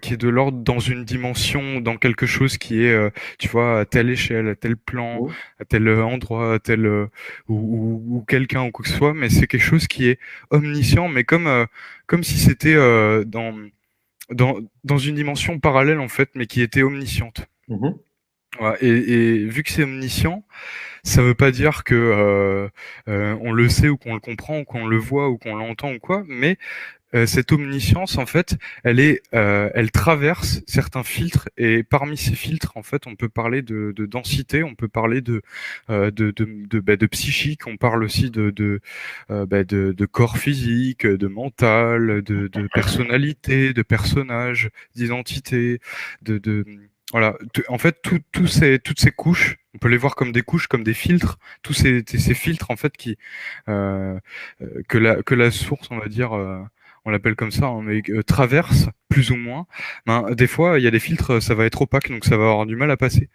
B: qui est de l'ordre dans une dimension, dans quelque chose qui est, tu vois, à telle échelle, à tel plan,
A: Mhm.
B: à tel endroit, à tel ou quelqu'un ou quoi que ce soit, mais c'est quelque chose qui est omniscient, mais comme si c'était dans une dimension parallèle en fait, mais qui était omnisciente.
A: Mhm.
B: Voilà. Et vu que c'est omniscient, ça veut pas dire que on le sait ou qu'on le comprend ou qu'on le voit ou qu'on l'entend ou quoi, mais cette omniscience en fait, elle traverse certains filtres, et parmi ces filtres en fait, on peut parler de densité, on peut parler de psychique, on parle aussi de corps physique, de mental, de personnalité, de personnage, d'identité, de voilà, en fait, toutes ces couches, on peut les voir comme des couches, comme des filtres, ces filtres en fait que la source, on va dire, on l'appelle comme ça, hein, mais traverse plus ou moins. Ben, des fois, il y a des filtres, ça va être opaque, donc ça va avoir du mal à passer.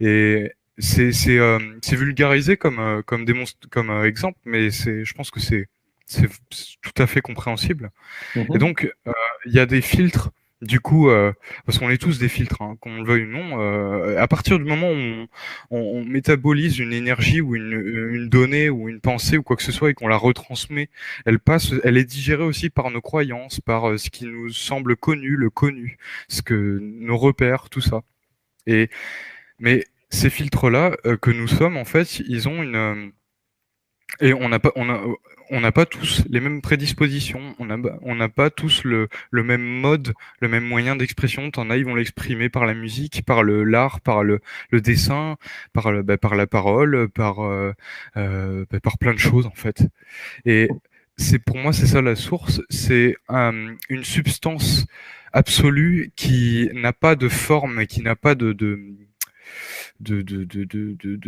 B: Et c'est vulgarisé comme exemple, mais je pense que c'est tout à fait compréhensible. Et
A: Mhm.
B: donc, il y a des filtres, du coup, parce qu'on est tous des filtres, hein, qu'on le veuille ou non, à partir du moment où on métabolise une énergie ou une donnée ou une pensée ou quoi que ce soit et qu'on la retransmet, elle est digérée aussi par nos croyances, par ce qui nous semble connu, le connu, ce que nos repères, tout ça. Et, mais ces filtres-là que nous sommes, en fait, ils ont et on n'a pas tous les mêmes prédispositions, on n'a pas tous le même mode, le même moyen d'expression. T'en as, ils vont l'exprimer par la musique, par l'art, par le dessin, par la parole, par plein de choses en fait. Et pour moi, c'est ça la source, c'est une substance absolue qui n'a pas de forme, qui n'a pas de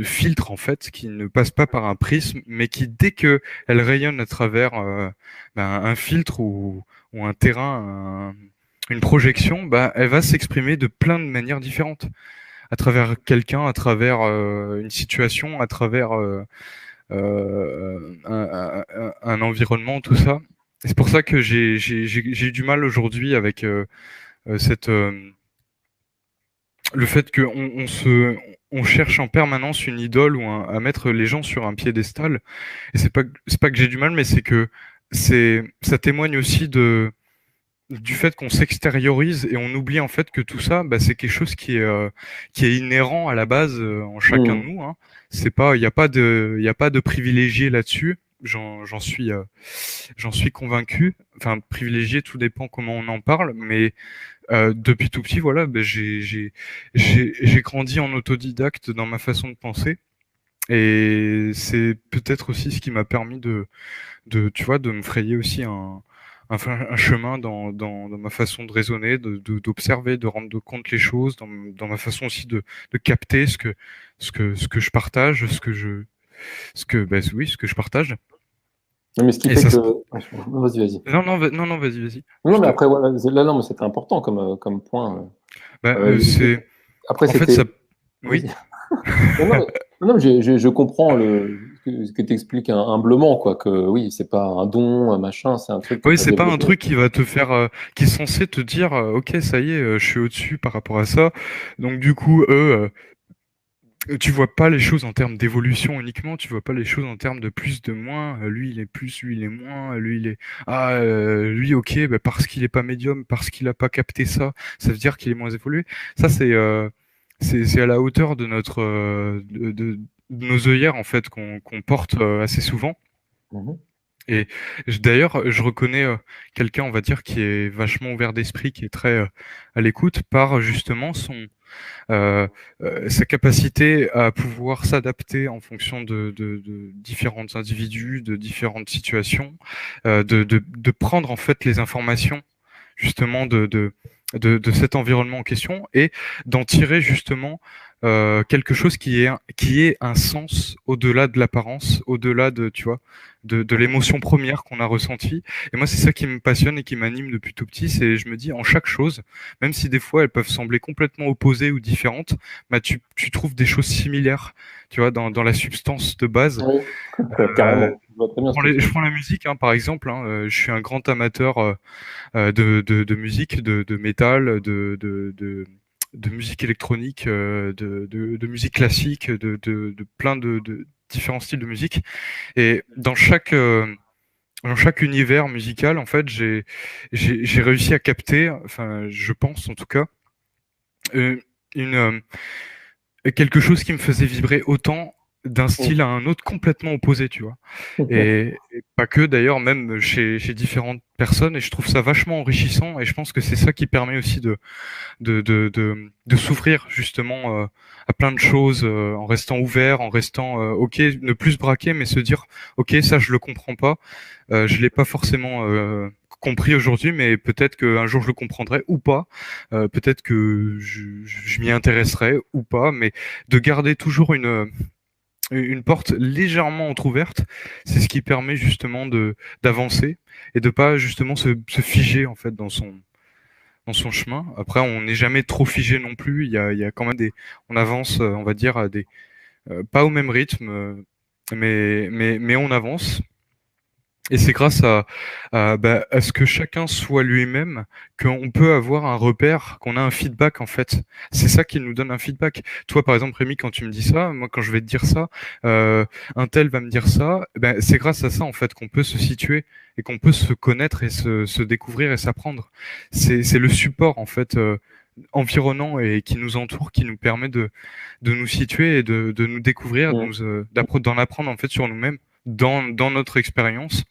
B: filtre en fait, qui ne passe pas par un prisme, mais qui dès que elle rayonne à travers un filtre ou un terrain, une projection, bah, elle va s'exprimer de plein de manières différentes, à travers quelqu'un, à travers une situation, à travers un environnement, tout ça. Et c'est pour ça que j'ai eu du mal aujourd'hui avec cette le fait on cherche en permanence une idole à mettre les gens sur un piédestal. Et c'est pas que j'ai du mal, mais c'est que ça témoigne aussi du fait qu'on s'extériorise et on oublie en fait que tout ça, bah, c'est quelque chose qui est inhérent à la base en chacun de
A: Mhm.
B: nous. Hein. C'est pas, il y a pas de privilégié là-dessus. J'en suis convaincu. Enfin, privilégié, tout dépend comment on en parle, mais depuis tout petit, voilà, ben, j'ai grandi en autodidacte dans ma façon de penser. Et c'est peut-être aussi ce qui m'a permis tu vois, de me frayer aussi un chemin dans ma façon de raisonner, d'observer, de rendre compte les choses, dans ma façon aussi de capter ce que je partage, ce que je partage.
A: Non, mais ce qui
B: Et
A: fait
B: ça,
A: que. Vas-y, vas-y.
B: non, non, non, non, vas-y.
A: Non, mais après, voilà, là, non, mais c'était important comme point.
B: C'est,
A: Après,
B: en fait, ça,
A: c'était.
B: oui.
A: Vas-y. Non, non, non, je comprends ce que tu expliques humblement, quoi, que oui, c'est pas un don, un machin, c'est un truc que
B: Oui,
A: tu as
B: c'est pas un
A: développé.
B: truc qui va te faire, qui est censé te dire, ok, ça y est, je suis au-dessus par rapport à ça. Donc du coup, tu vois pas les choses en termes d'évolution uniquement, tu vois pas les choses en termes de plus, de moins. Lui, il est plus, lui, il est moins. Lui, il est lui, ok, bah, parce qu'il est pas médium, parce qu'il a pas capté ça, ça veut dire qu'il est moins évolué. Ça, c'est à la hauteur de notre de nos œillères en fait qu'on porte assez souvent.
A: Mhm.
B: Et d'ailleurs, je reconnais quelqu'un, on va dire, qui est vachement ouvert d'esprit, qui est très à l'écoute par justement euh, sa capacité à pouvoir s'adapter en fonction de différents individus, de différentes situations, de prendre en fait les informations justement de cet environnement en question et d'en tirer justement quelque chose qui est un sens au-delà de l'apparence, au-delà de, tu vois, de
A: Mhm.
B: l'émotion première qu'on a ressentie. Et moi, c'est ça qui me passionne et qui m'anime depuis tout petit. C'est, je me dis, en chaque chose, même si des fois elles peuvent sembler complètement opposées ou différentes, bah, tu trouves des choses similaires, tu vois, dans la substance de base.
A: Oui,
B: Euh,
A: carrément. Je vois très bien ce que tu
B: je
A: veux
B: prends
A: dire.
B: la musique, hein, par exemple. Hein, je suis un grand amateur de musique, de métal, de musique électronique, de musique classique, de plein de différents styles de musique. Et dans chaque univers musical, en fait, j'ai réussi à capter, enfin, je pense en tout cas, euh, une, quelque chose qui me faisait vibrer autant d'un style à un autre complètement opposé, tu vois. Et pas que d'ailleurs, même chez différentes personnes, et je trouve ça vachement enrichissant, et je pense que c'est ça qui permet aussi de s'ouvrir justement à plein de choses, en restant ouvert, en restant, ok, ne plus se braquer, mais se dire, ok, ça je le comprends pas, je l'ai pas forcément compris aujourd'hui, mais peut-être qu'un jour je le comprendrai ou pas. Peut-être que je m'y intéresserai ou pas, mais de garder toujours une porte légèrement entrouverte, c'est ce qui permet justement de d'avancer et de pas justement se figer en fait dans son chemin. Après, on n'est jamais trop figé non plus. Il y a quand même on avance, on va dire, à des, pas au même rythme, mais on avance. Et c'est grâce à ce que chacun soit lui-même qu'on peut avoir un repère, qu'on a un feedback en fait. C'est ça qui nous donne un feedback. Toi, par exemple, Rémi, quand tu me dis ça, moi, quand je vais te dire ça, un tel va me dire ça, ben, c'est grâce à ça en fait qu'on peut se situer et qu'on peut se connaître et se découvrir et s'apprendre. C'est le support en fait environnant et qui nous entoure, qui nous permet de nous situer et de nous découvrir,
A: Mhm.
B: d'en apprendre en fait sur nous-mêmes dans notre expérience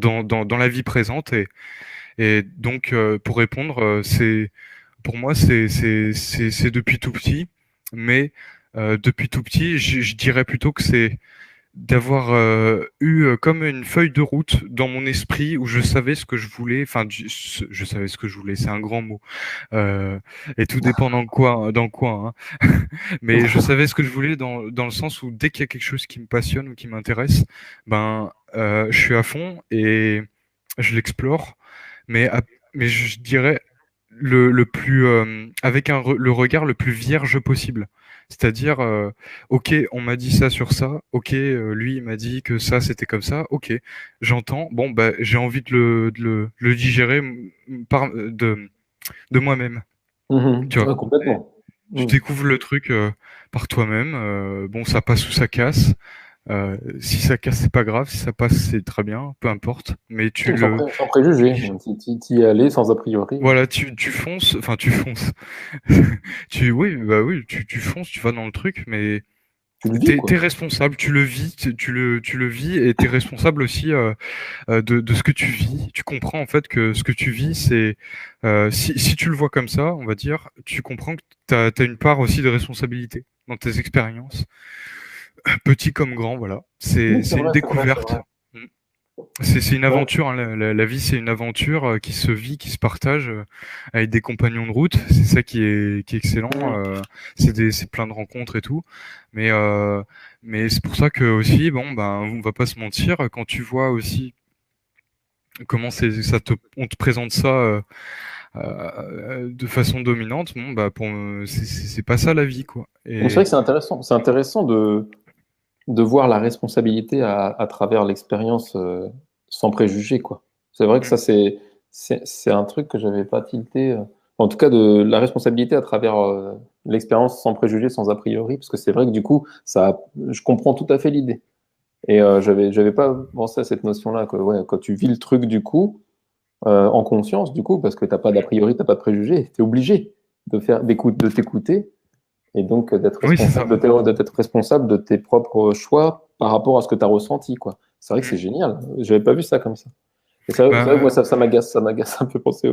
B: dans la vie présente et donc pour répondre c'est pour moi c'est depuis tout petit mais depuis tout petit je dirais plutôt que c'est d'avoir eu comme une feuille de route dans mon esprit où je savais ce que je voulais enfin je savais ce que je voulais c'est un grand mot euh, et tout dépend dans quoi hein. Mais je savais ce que je voulais dans le sens où dès qu'il y a quelque chose qui me passionne ou qui m'intéresse ben je suis à fond et je l'explore, mais, mais je dirais le plus avec le regard le plus vierge possible. C'est-à-dire, ok, on m'a dit ça sur ça, ok, lui il m'a dit que ça c'était comme ça, ok, j'entends, bon bah j'ai envie le digérer de moi-même,
A: Mhm.
B: tu vois.
A: Ouais, complètement.
B: Tu
A: Mhm.
B: découvres le truc par toi-même, bon ça passe ou ça casse, si ça casse, c'est pas grave. Si ça passe, c'est très bien. Peu importe. Mais
A: Sans
B: tu
A: préjugés.
B: dig-
A: Tu y es allé sans a priori.
B: voilà, tu fonces. Enfin, tu fonces. Oui, bah oui, tu fonces. Tu vas dans le truc, mais
A: Tu le vis,
B: t'es
A: quoi.
B: responsable. Tu le vis. Tu le vis et t'es responsable aussi de ce que tu vis. Tu comprends en fait que ce que tu vis, c'est si tu le vois comme ça, on va dire, tu comprends que t'as une part aussi de responsabilité dans tes expériences, petit comme grand. Voilà.
A: Oui, c'est
B: C'est une
A: vrai, c'est vrai, c'est
B: découverte.
A: vrai.
B: Mm. C'est une
A: Ouais.
B: aventure, hein, la vie, c'est une aventure qui se vit, qui se partage avec des compagnons de route. C'est ça qui est excellent. C'est plein de rencontres et tout. Mais, euh, mais c'est pour ça que aussi, bon, ben, on va pas se mentir, quand tu vois aussi comment on te présente ça de façon dominante, bon, bah, c'est pas ça la vie, quoi.
A: Donc c'est vrai
B: Et
A: que c'est intéressant. C'est intéressant de voir la responsabilité à travers l'expérience sans préjugés, quoi. C'est vrai que
B: Mm.
A: ça, c'est un truc que j'avais pas tilté. En tout cas, de la responsabilité à travers l'expérience sans préjugés, sans a priori, parce que c'est vrai que du coup, je comprends tout à fait l'idée. Et j'avais pas pensé à cette notion-là, que ouais, quand tu vis le truc du coup, en conscience, du coup, parce que t'as pas d'a priori, t'as pas de préjugés, t'es obligé de t'écouter et donc
B: oui, c'est ça.
A: d'être responsable de tes propres choix par rapport à ce que tu as ressenti, quoi. C'est vrai que c'est
B: Mm.
A: génial. J'avais pas vu ça comme ça. Et c'est vrai que moi,
B: Bah,
A: ça m'agace un peu penser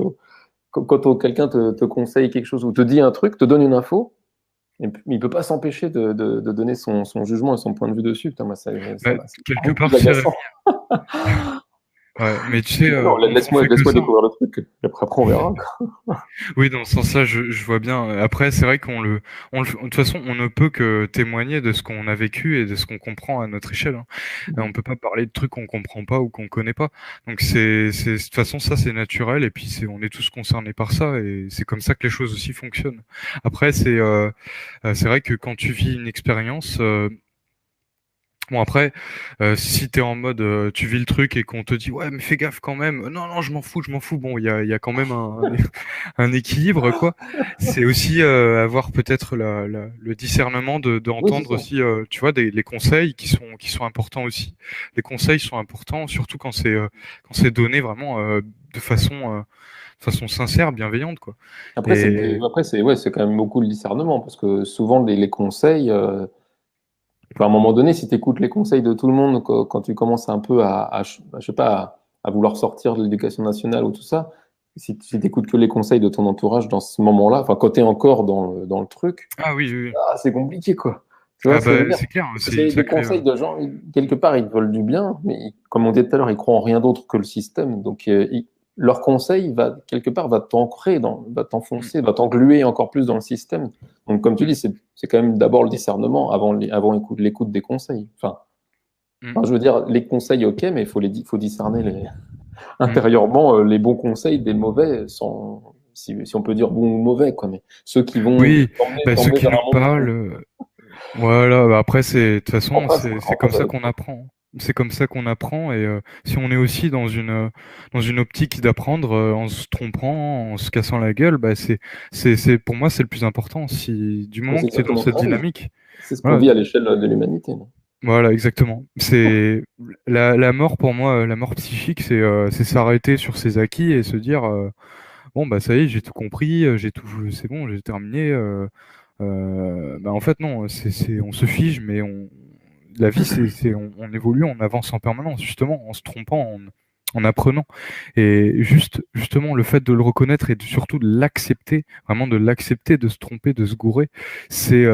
A: quand quelqu'un te conseille quelque chose ou te dit un truc, te donne une info, et puis, il peut pas s'empêcher de donner son jugement et son point de vue dessus. Putain, moi,
B: bah,
A: c'est
B: quelque
A: beaucoup plus
B: part, c'est
A: agaçant.
B: ouais, mais tu sais,
A: Non,
B: on fait que
A: laisse-moi
B: ça.
A: découvrir le truc. Et après, on verra, quoi.
B: Oui, dans ce sens-là, je vois bien. Après, c'est vrai de toute façon, on ne peut que témoigner de ce qu'on a vécu et de ce qu'on comprend à notre échelle, hein. On peut pas parler de trucs qu'on comprend pas ou qu'on connaît pas. Donc de toute façon, ça c'est naturel et puis on est tous concernés par ça et c'est comme ça que les choses aussi fonctionnent. Après, c'est vrai que quand tu vis une expérience, bon après, si t'es en mode tu vis le truc et qu'on te dit ouais mais fais gaffe quand même, non non je m'en fous, bon il y a quand même un équilibre quoi. C'est aussi avoir peut-être le discernement
A: Oui, c'est
B: d'entendre
A: ça.
B: aussi tu vois les conseils qui sont importants aussi. Les conseils sont importants surtout quand c'est donné vraiment de façon sincère, bienveillante quoi. Et
A: Après, ouais, c'est quand même beaucoup le discernement parce que souvent, les conseils, enfin, à un moment donné, si tu écoutes les conseils de tout le monde, quand tu commences un peu je sais pas, à vouloir sortir de l'éducation nationale ou tout ça, si tu écoutes que les conseils de ton entourage dans ce moment-là, enfin, quand tu es encore dans le truc,
B: ah oui, oui, oui.
A: c'est compliqué, quoi. Tu vois
B: Ah
A: ce que je
B: bah
A: veux dire?
B: c'est clair, hein,
A: Parce que
B: c'est une
A: c'est des
B: sacrée
A: conseils de gens, quelque part, ils te veulent du bien, mais comme on disait tout à l'heure, ils croient en rien d'autre que le système. Donc, leur conseil quelque part, va t'ancrer, va
B: Mm,
A: t'enfoncer, va t'engluer encore plus dans le système. Donc, comme tu
B: mm,
A: dis, c'est quand même d'abord le discernement avant l'écoute des conseils.
B: mm,
A: Je veux dire, les conseils, ok, mais faut discerner
B: mm.
A: intérieurement les bons conseils des mauvais, si on peut dire bons ou mauvais, quoi. Mais ceux qui vont
B: Oui, bah, ceux
A: t'emmener
B: qui
A: vers
B: nous
A: un monde
B: parlent,
A: fou.
B: voilà, bah, après de toute façon c'est
A: En
B: comme
A: phase
B: ça
A: avec
B: qu'on
A: toi.
B: apprend. C'est comme ça qu'on apprend et si on est aussi dans une optique d'apprendre en se trompant, en se cassant la gueule, bah c'est pour moi c'est le plus important. Si du
A: Mais
B: moment
A: c'est
B: que tu es dans
A: exactement
B: cette
A: ça, oui.
B: dynamique,
A: C'est ce qu'on
B: voilà,
A: vit à l'échelle de l'humanité. Non.
B: voilà exactement. C'est la mort pour moi, la mort psychique, c'est s'arrêter sur ses acquis et se dire bon bah ça y est, j'ai tout compris, j'ai tout, c'est bon, j'ai terminé. Bah en fait non, on se fige, mais la vie on évolue, on avance en permanence, justement, en se trompant, en apprenant. Et justement, le fait de le reconnaître et surtout de l'accepter, vraiment de l'accepter, de se tromper, de se gourer, c'est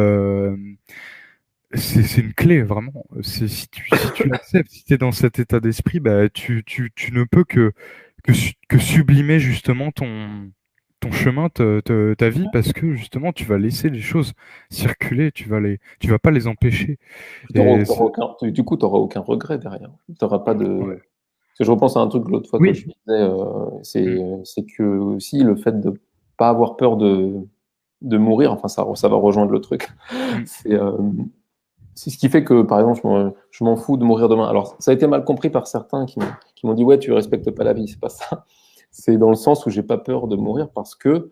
B: c'est une clé, vraiment. Si tu l'acceptes, si tu es dans cet état d'esprit, bah, tu ne peux que sublimer justement ton chemin, ta vie, parce que justement, tu vas laisser les choses circuler, tu vas pas les empêcher.
A: Puis
B: Et
A: du coup, tu n'auras aucun regret derrière. T'auras pas
B: ouais.
A: de. Parce que je repense à un truc l'autre fois que je
B: Oui.
A: disais,
B: Mm,
A: c'est que aussi le fait de pas avoir peur de mourir, enfin ça va rejoindre le truc.
B: mm,
A: C'est c'est ce qui fait que, par exemple, je m'en fous de mourir demain. Alors, ça a été mal compris par certains qui m'ont dit, ouais, tu respectes pas la vie. C'est pas ça. C'est dans le sens où j'ai pas peur de mourir parce que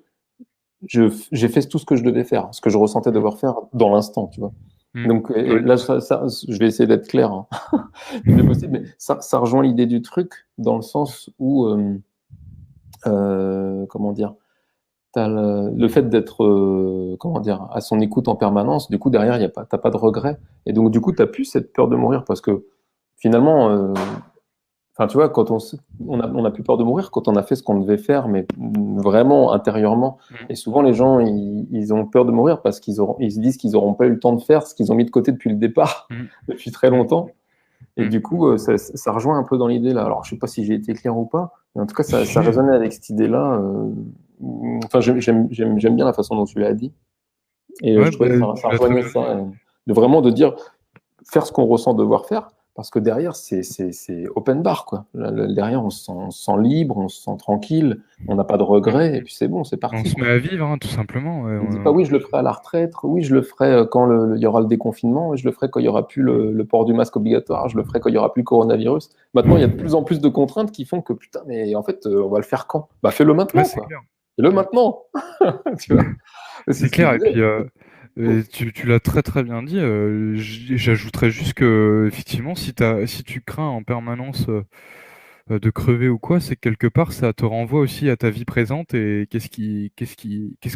A: j'ai fait tout ce que je devais faire, ce que je ressentais
B: mm,
A: devoir faire dans l'instant, tu vois.
B: mm.
A: Donc, et
B: Ouais.
A: là, je vais essayer d'être clair, hein, du mieux possible, mais ça rejoint l'idée du truc dans le sens où, comment dire, t'as le fait d'être, comment dire, à son écoute en permanence, du coup, derrière, t'as pas de regret. Et donc, du coup, t'as plus cette peur de mourir parce que finalement, enfin, tu vois, on a plus peur de mourir quand on a fait ce qu'on devait faire, mais vraiment intérieurement.
B: Mm,
A: Et souvent, les gens, ils ont peur de mourir parce ils se disent qu'ils n'auront pas eu le temps de faire ce qu'ils ont mis de côté depuis le départ,
B: mm,
A: depuis très
B: mm.
A: longtemps. Et du coup, ça rejoint un peu dans l'idée là. Alors, je sais pas si j'ai été clair ou pas, mais en tout cas, ça résonnait avec cette idée-là. Enfin, j'aime bien la façon dont tu l'as dit. Et
B: Ouais,
A: je trouvais que ça,
B: tu
A: ça
B: l'as très
A: rejoignait
B: bien dit.
A: ça, de vraiment de dire faire ce qu'on ressent devoir faire, parce que derrière, c'est open bar, quoi. Derrière, on se sent libre, on se sent tranquille, on n'a pas de regrets, et puis c'est bon, c'est
B: On
A: parti,
B: se met
A: quoi.
B: à vivre, hein, tout simplement. Ouais,
A: On ne dit pas oui, je le ferai à la retraite, oui, je le ferai quand il y aura le déconfinement, je le ferai quand il n'y aura plus le port du masque obligatoire, je le ferai quand il n'y aura plus le coronavirus. Maintenant, il y a de plus en plus de contraintes qui font que putain, mais en fait, on va le faire quand? Bah, fais-le
B: Ouais,
A: maintenant,
B: c'est
A: quoi.
B: clair.
A: Fais-le maintenant, tu vois. C'est
B: C'est
A: ce qu'il
B: clair. Et
A: disait.
B: puis, tu l'as très très bien dit. J'ajouterais juste que, effectivement, si tu crains en permanence de crever ou quoi, c'est que quelque part, ça te renvoie aussi à ta vie présente et qu'est-ce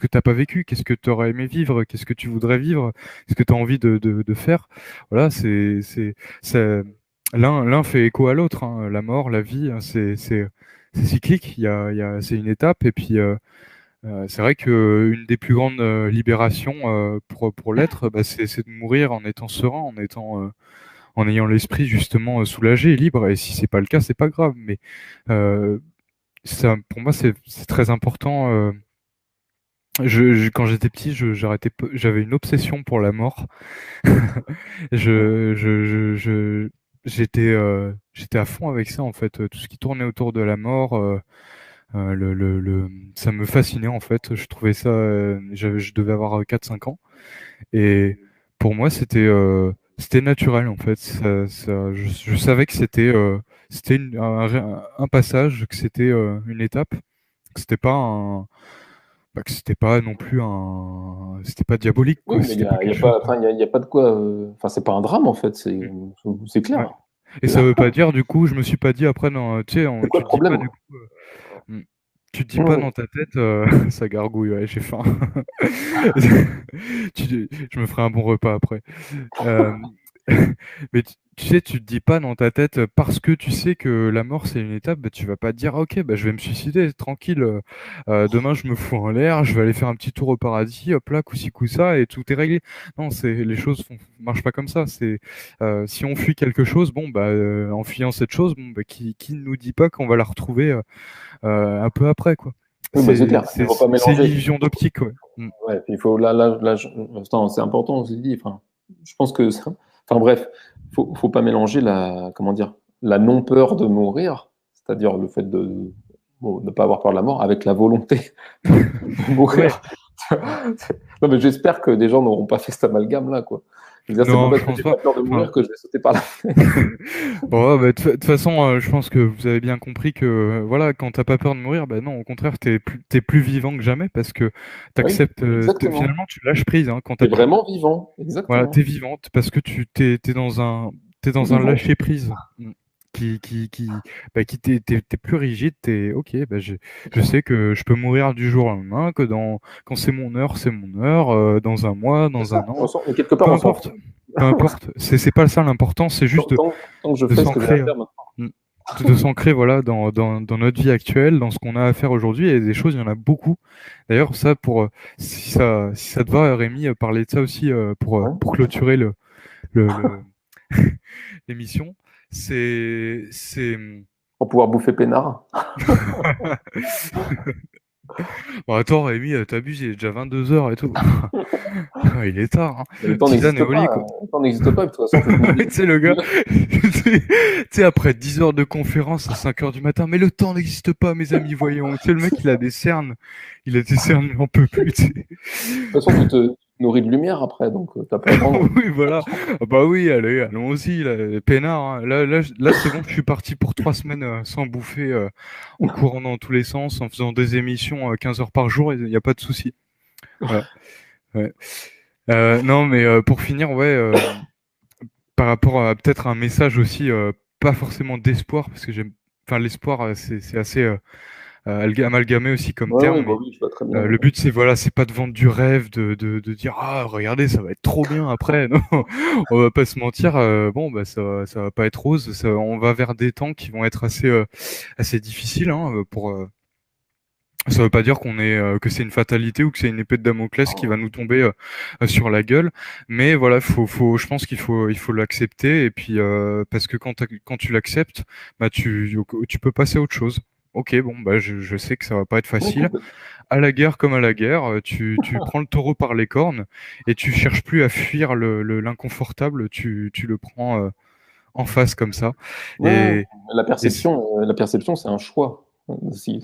B: que t'as pas vécu, qu'est-ce que tu aurais aimé vivre, qu'est-ce que tu voudrais vivre, qu'est-ce que tu as envie de faire. Voilà, c'est, l'un fait écho à l'autre, hein. La mort, la vie, hein, c'est cyclique. C'est une étape et puis, c'est vrai que une des plus grandes libérations pour l'être, bah, c'est de mourir en étant serein, en ayant l'esprit justement soulagé et libre. Et si c'est pas le cas, c'est pas grave. Mais euh, ça, pour moi, c'est très important. Quand j'étais petit, j'avais une obsession pour la mort. J'étais à fond avec ça en fait. Tout ce qui tournait autour de la mort. Ça me fascinait en fait. Je trouvais ça. Je devais avoir 4 5 ans. Et pour moi, c'était naturel en fait. Je savais que c'était un passage, que c'était une étape, que c'était pas que c'était pas non plus c'était pas diabolique
A: Oui,
B: quoi.
A: mais
B: C'était pas
A: il y
B: quelque
A: a
B: chose.
A: pas, enfin, il y a pas de quoi. Enfin, c'est pas un drame en fait. C'est
B: Ouais.
A: clair.
B: Et ça veut pas dire du coup, je me suis pas dit après, non, tu sais,
A: C'est quoi
B: tu
A: le
B: te dis pas
A: problème?
B: du coup. Hmm. Tu te dis pas
A: Mmh.
B: dans ta tête, ça gargouille, ouais, j'ai faim. Je me ferai un bon repas après. Euh, mais tu sais, tu te dis pas dans ta tête, parce que tu sais que la mort c'est une étape, bah, tu vas pas te dire, ah, ok, bah, je vais me suicider, tranquille, demain je me fous en l'air, je vais aller faire un petit tour au paradis, hop là, coup ça, et tout est réglé. Non, les choses marchent pas comme ça. Si on fuit quelque chose, bon, bah, en fuyant cette chose, bon, bah, qui ne nous dit pas qu'on va la retrouver un peu après, quoi.
A: Oui, bah, c'est clair. Il ne faut pas
B: C'est une
A: mélanger.
B: illusion d'optique, ouais. Mm.
A: Ouais, il faut attends, c'est important aussi dit. Enfin, je pense que enfin bref, faut pas mélanger comment dire, la non peur de mourir, c'est-à-dire le fait de bon, ne pas avoir peur de la mort, avec la volonté de
B: Ouais.
A: mourir.
B: Mm.
A: Non, mais j'espère que des gens n'auront pas fait cet amalgame-là, quoi. Je veux dire, c'est pas
B: Non,
A: parce
B: je
A: que
B: pense
A: j'ai
B: pas.
A: pas peur de
B: Enfin,
A: mourir que je vais sauter par la.
B: bon, ouais, bah, de toute façon, je pense que vous avez bien compris que voilà, quand t'as pas peur de mourir, bah non, au contraire, t'es plus vivant que jamais parce que
A: Oui,
B: t'acceptes,
A: exactement.
B: finalement, tu lâches prise hein, quand
A: T'es
B: t'as plus peur.
A: vraiment vivant,
B: Voilà, t'es
A: exactement.
B: vivante parce que t'es dans un
A: Vivant.
B: lâcher prise. T'es plus rigide, ok, bah je sais que je peux mourir du jour au lendemain, quand c'est mon heure, dans un mois,
A: C'est
B: dans
A: ça.
B: un an,
A: Mais quelque part,
B: peu
A: on s'en fout.
B: importe, peu importe. C'est pas ça l'important, c'est juste
A: Tant que je
B: de
A: fais ce que j'ai à
B: s'ancrer, hein.
A: faire maintenant.
B: Mm. De s'ancrer voilà dans notre vie actuelle, dans ce qu'on a à faire aujourd'hui, et des choses, il y en a beaucoup. D'ailleurs, ça pour si ça te va, Rémi, parler de ça aussi
A: Ouais.
B: pour clôturer le l'émission, c'est
A: Pour pouvoir bouffer peinard.
B: bon, attends, Rémi, t'abuses, il est déjà 22 heures et tout. Il est tard, hein.
A: Mais le temps
B: Tisane et
A: n'existe
B: au lit,
A: pas.
B: quoi.
A: Le temps n'existe pas. De toute façon, faut
B: Tu sais, le gars, tu sais, après 10 heures de conférence à 5 heures du matin, mais le temps n'existe pas, mes amis, voyons. Tu sais, le mec, il a des cernes, il en peut plus, tu sais.
A: De toute façon, tu te nourris de lumière après, donc t'as pas à attendre.
B: Oui, voilà. Ah bah oui, allez, allons-y, là, peinard, hein. Là, c'est bon, je suis parti pour 3 semaines sans bouffer, en courant dans tous les sens, en faisant des émissions 15 heures par jour, il n'y a pas de souci. Voilà. Ouais. Non, mais pour finir, ouais, par rapport à peut-être un message aussi, pas forcément d'espoir, parce que enfin, l'espoir, c'est assez amalgamé aussi comme
A: Ouais, ouais,
B: terme,
A: bah
B: mais
A: oui, je vois très bien.
B: le but, c'est voilà, c'est pas de vendre du rêve, de dire ah regardez, ça va être trop bien après. Non, on va pas se mentir. Bon, bah ça va pas être rose. On va vers des temps qui vont être assez difficiles hein, Ça veut pas dire qu'on est que c'est une fatalité ou que c'est une épée de Damoclès qui va nous tomber sur la gueule, mais voilà, je pense qu'il faut l'accepter et puis parce que quand tu l'acceptes, bah tu peux passer à autre chose. Ok, bon, bah je sais que ça va pas être
A: Ouais,
B: facile. À la guerre comme à la guerre, tu prends le taureau par les cornes et tu cherches plus à fuir l'inconfortable, tu le prends en face comme ça.
A: ouais,
B: Et, et
A: la perception, c'est un choix. Si,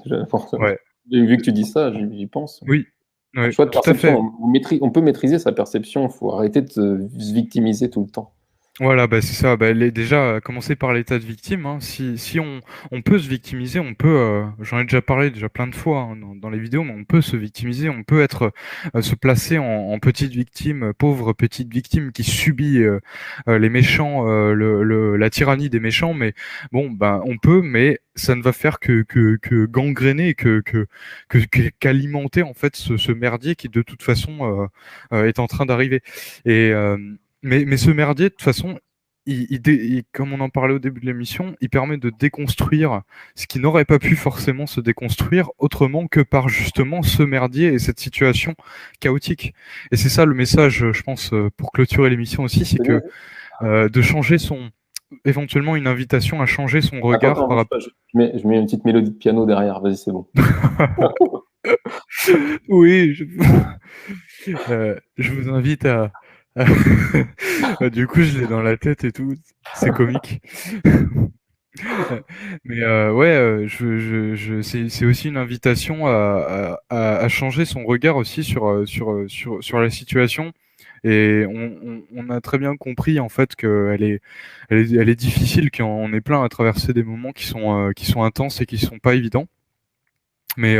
B: ouais,
A: vu que tu dis ça, j'y pense.
B: oui,
A: Un
B: ouais,
A: choix de
B: tout à
A: perception.
B: fait.
A: On peut maîtriser sa perception. Il faut arrêter de se victimiser tout le temps.
B: Voilà, bah c'est ça. Bah, déjà, commencer par l'état de victime. Hein. Si on peut se victimiser, on peut. J'en ai déjà parlé déjà plein de fois hein, dans les vidéos, mais on peut se victimiser, on peut se placer en petite victime, pauvre petite victime qui subit les méchants, la tyrannie des méchants. Mais bon, ben on peut, mais ça ne va faire que gangréner, qu'alimenter en fait ce merdier qui de toute façon est en train d'arriver. Et mais ce merdier, de toute façon, comme on en parlait au début de l'émission, il permet de déconstruire ce qui n'aurait pas pu forcément se déconstruire autrement que par justement ce merdier et cette situation chaotique. Et c'est ça le message, je pense, pour clôturer l'émission aussi, c'est
A: C'est bien.
B: que de changer éventuellement une invitation à changer son
A: Attends,
B: regard
A: attends,
B: par
A: bouge
B: rapport.
A: pas, je mets une petite mélodie de piano derrière. Vas-y, c'est bon.
B: Oui, je vous invite du coup, je l'ai dans la tête et tout. C'est comique. Mais ouais, c'est aussi une invitation à changer son regard aussi sur la situation. Et on a très bien compris en fait elle est difficile, qu'on est plein à traverser des moments qui sont intenses et qui sont pas évidents. Mais,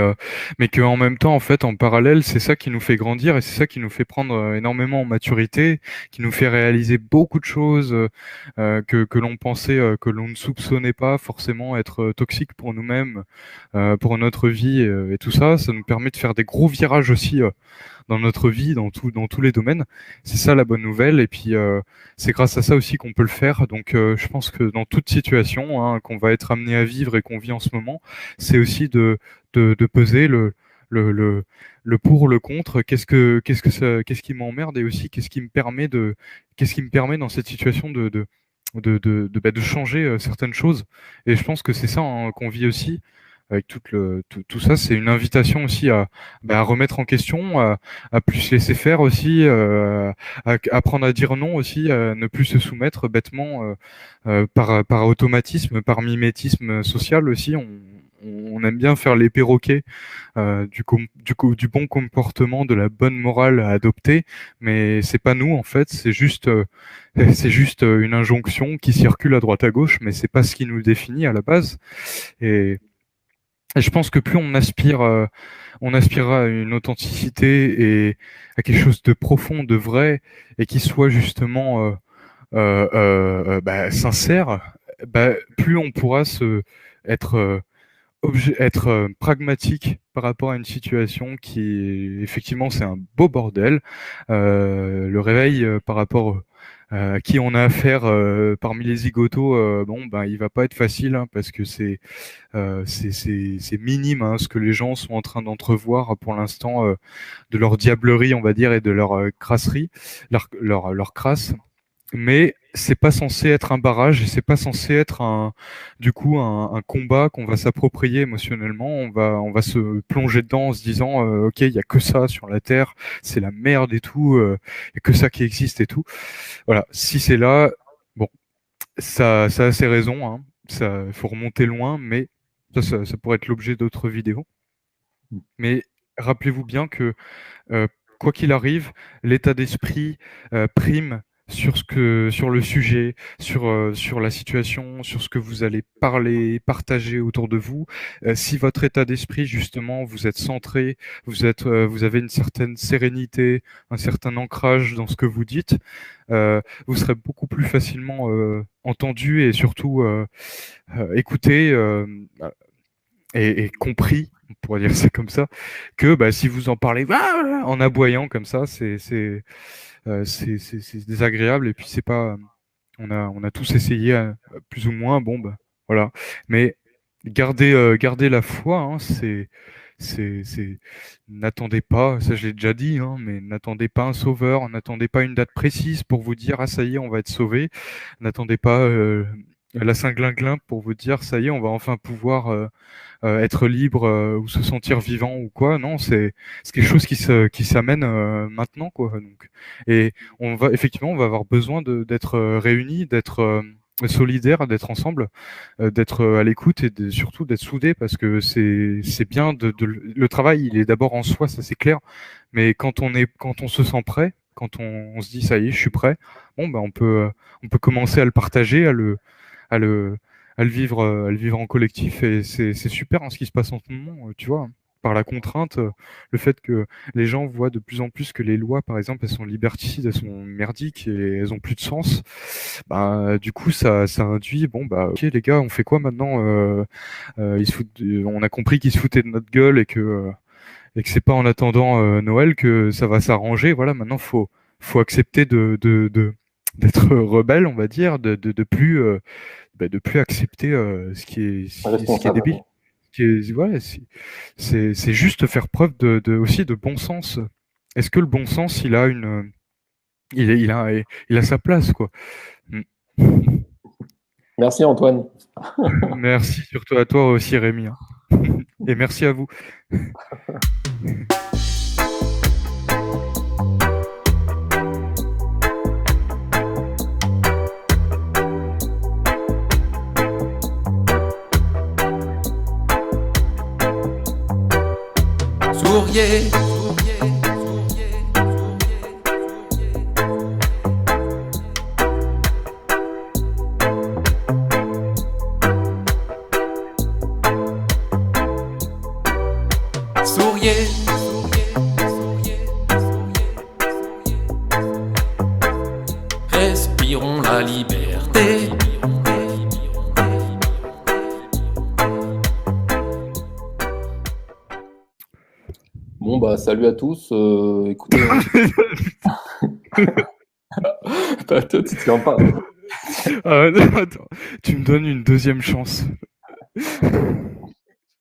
B: mais qu'en même temps, en fait, en parallèle, c'est ça qui nous fait grandir et c'est ça qui nous fait prendre énormément en maturité, qui nous fait réaliser beaucoup de choses que l'on pensait, que l'on ne soupçonnait pas forcément être toxiques pour nous-mêmes, pour notre vie et tout ça. Ça nous permet de faire des gros virages aussi dans notre vie, dans tous les domaines. C'est ça la bonne nouvelle. Et puis, c'est grâce à ça aussi qu'on peut le faire. Donc, je pense que dans toute situation hein, qu'on va être amené à vivre et qu'on vit en ce moment, c'est aussi de peser le, le, le pour, le contre. Qu'est-ce qui m'emmerde et aussi qu'est-ce qui me permet dans cette situation de changer certaines choses. Et je pense que c'est ça hein, qu'on vit aussi avec tout ça, c'est une invitation aussi à remettre en question, à plus se laisser faire aussi, à apprendre à dire non aussi, à ne plus se soumettre bêtement par automatisme, par mimétisme social aussi. On aime bien faire les perroquets du bon comportement, de la bonne morale à adopter, mais c'est pas nous en fait, c'est juste une injonction qui circule à droite à gauche, mais c'est pas ce qui nous définit à la base. Et et je pense que plus on aspirera à une authenticité et à quelque chose de profond, de vrai, et qui soit justement sincère, plus on pourra être, être pragmatique par rapport à une situation effectivement, c'est un beau bordel. Le réveil par rapport à qui on a affaire parmi les zigotos, bon, ben, il va pas être facile hein, parce que c'est minime hein, ce que les gens sont en train d'entrevoir pour l'instant de leur diablerie, on va dire, et de leur crasserie, leur crasse. Mais c'est pas censé être un barrage et c'est pas censé être du coup, un combat qu'on va s'approprier émotionnellement. On va se plonger dedans en se disant, ok, il y a que ça sur la Terre, c'est la merde et tout, il y a que ça qui existe et tout. Voilà. Si c'est là, bon, ça a ses raisons, hein. Ça, faut remonter loin, mais ça pourrait être l'objet d'autres vidéos. Mais rappelez-vous bien que euh, quoi qu'il arrive, l'état d'esprit prime sur le sujet, sur la situation, sur ce que vous allez parler, partager autour de vous. Si votre état d'esprit, justement, vous êtes centré, vous avez une certaine sérénité, un certain ancrage dans ce que vous dites, vous serez beaucoup plus facilement entendu et surtout écouté et compris, on pourrait dire ça comme ça, que bah, si vous en parlez en aboyant comme ça, c'est désagréable et puis c'est pas. On a tous essayé plus ou moins, bon bah voilà. Mais garder la foi, hein, N'attendez pas, ça je l'ai déjà dit, hein, mais n'attendez pas un sauveur, n'attendez pas une date précise pour vous dire ah ça y est, on va être sauvé. N'attendez pas la Saint-Glinglin pour vous dire ça y est, on va enfin pouvoir être libre ou se sentir vivant ou quoi. Non, c'est quelque chose qui s'amène maintenant quoi. Donc, et on va avoir besoin d'être réunis, d'être solidaires, d'être ensemble, d'être à l'écoute et surtout d'être soudés parce que c'est bien le travail il est d'abord en soi, ça c'est clair, mais quand on se sent prêt, quand on se dit ça y est je suis prêt, bon ben on peut commencer à le partager, à le à le vivre en collectif et c'est super hein, ce qui se passe en ce moment, tu vois, par la contrainte, le fait que les gens voient de plus en plus que les lois, par exemple, elles sont liberticides, elles sont merdiques et elles ont plus de sens. Bah, du coup, ça induit, bon, bah, ok, les gars, on fait quoi maintenant? On a compris qu'ils se foutaient de notre gueule et que c'est pas en attendant Noël que ça va s'arranger. Voilà, maintenant, faut accepter d'être rebelle, on va dire, de plus accepter ce qui est débile.
A: Responsable.
B: Ouais, c'est juste faire preuve aussi de bon sens. Est-ce que le bon sens, il a il a sa place, quoi. Mm.
A: Merci Antoine.
B: Merci surtout à toi aussi, Rémi, hein. Et merci à vous.
C: Souriez, souriez, respirons la liberté.
A: Bon, bah, salut à tous. Écoutez, toi, tu te tiens pas.
B: Ah, attends, tu me donnes une deuxième chance.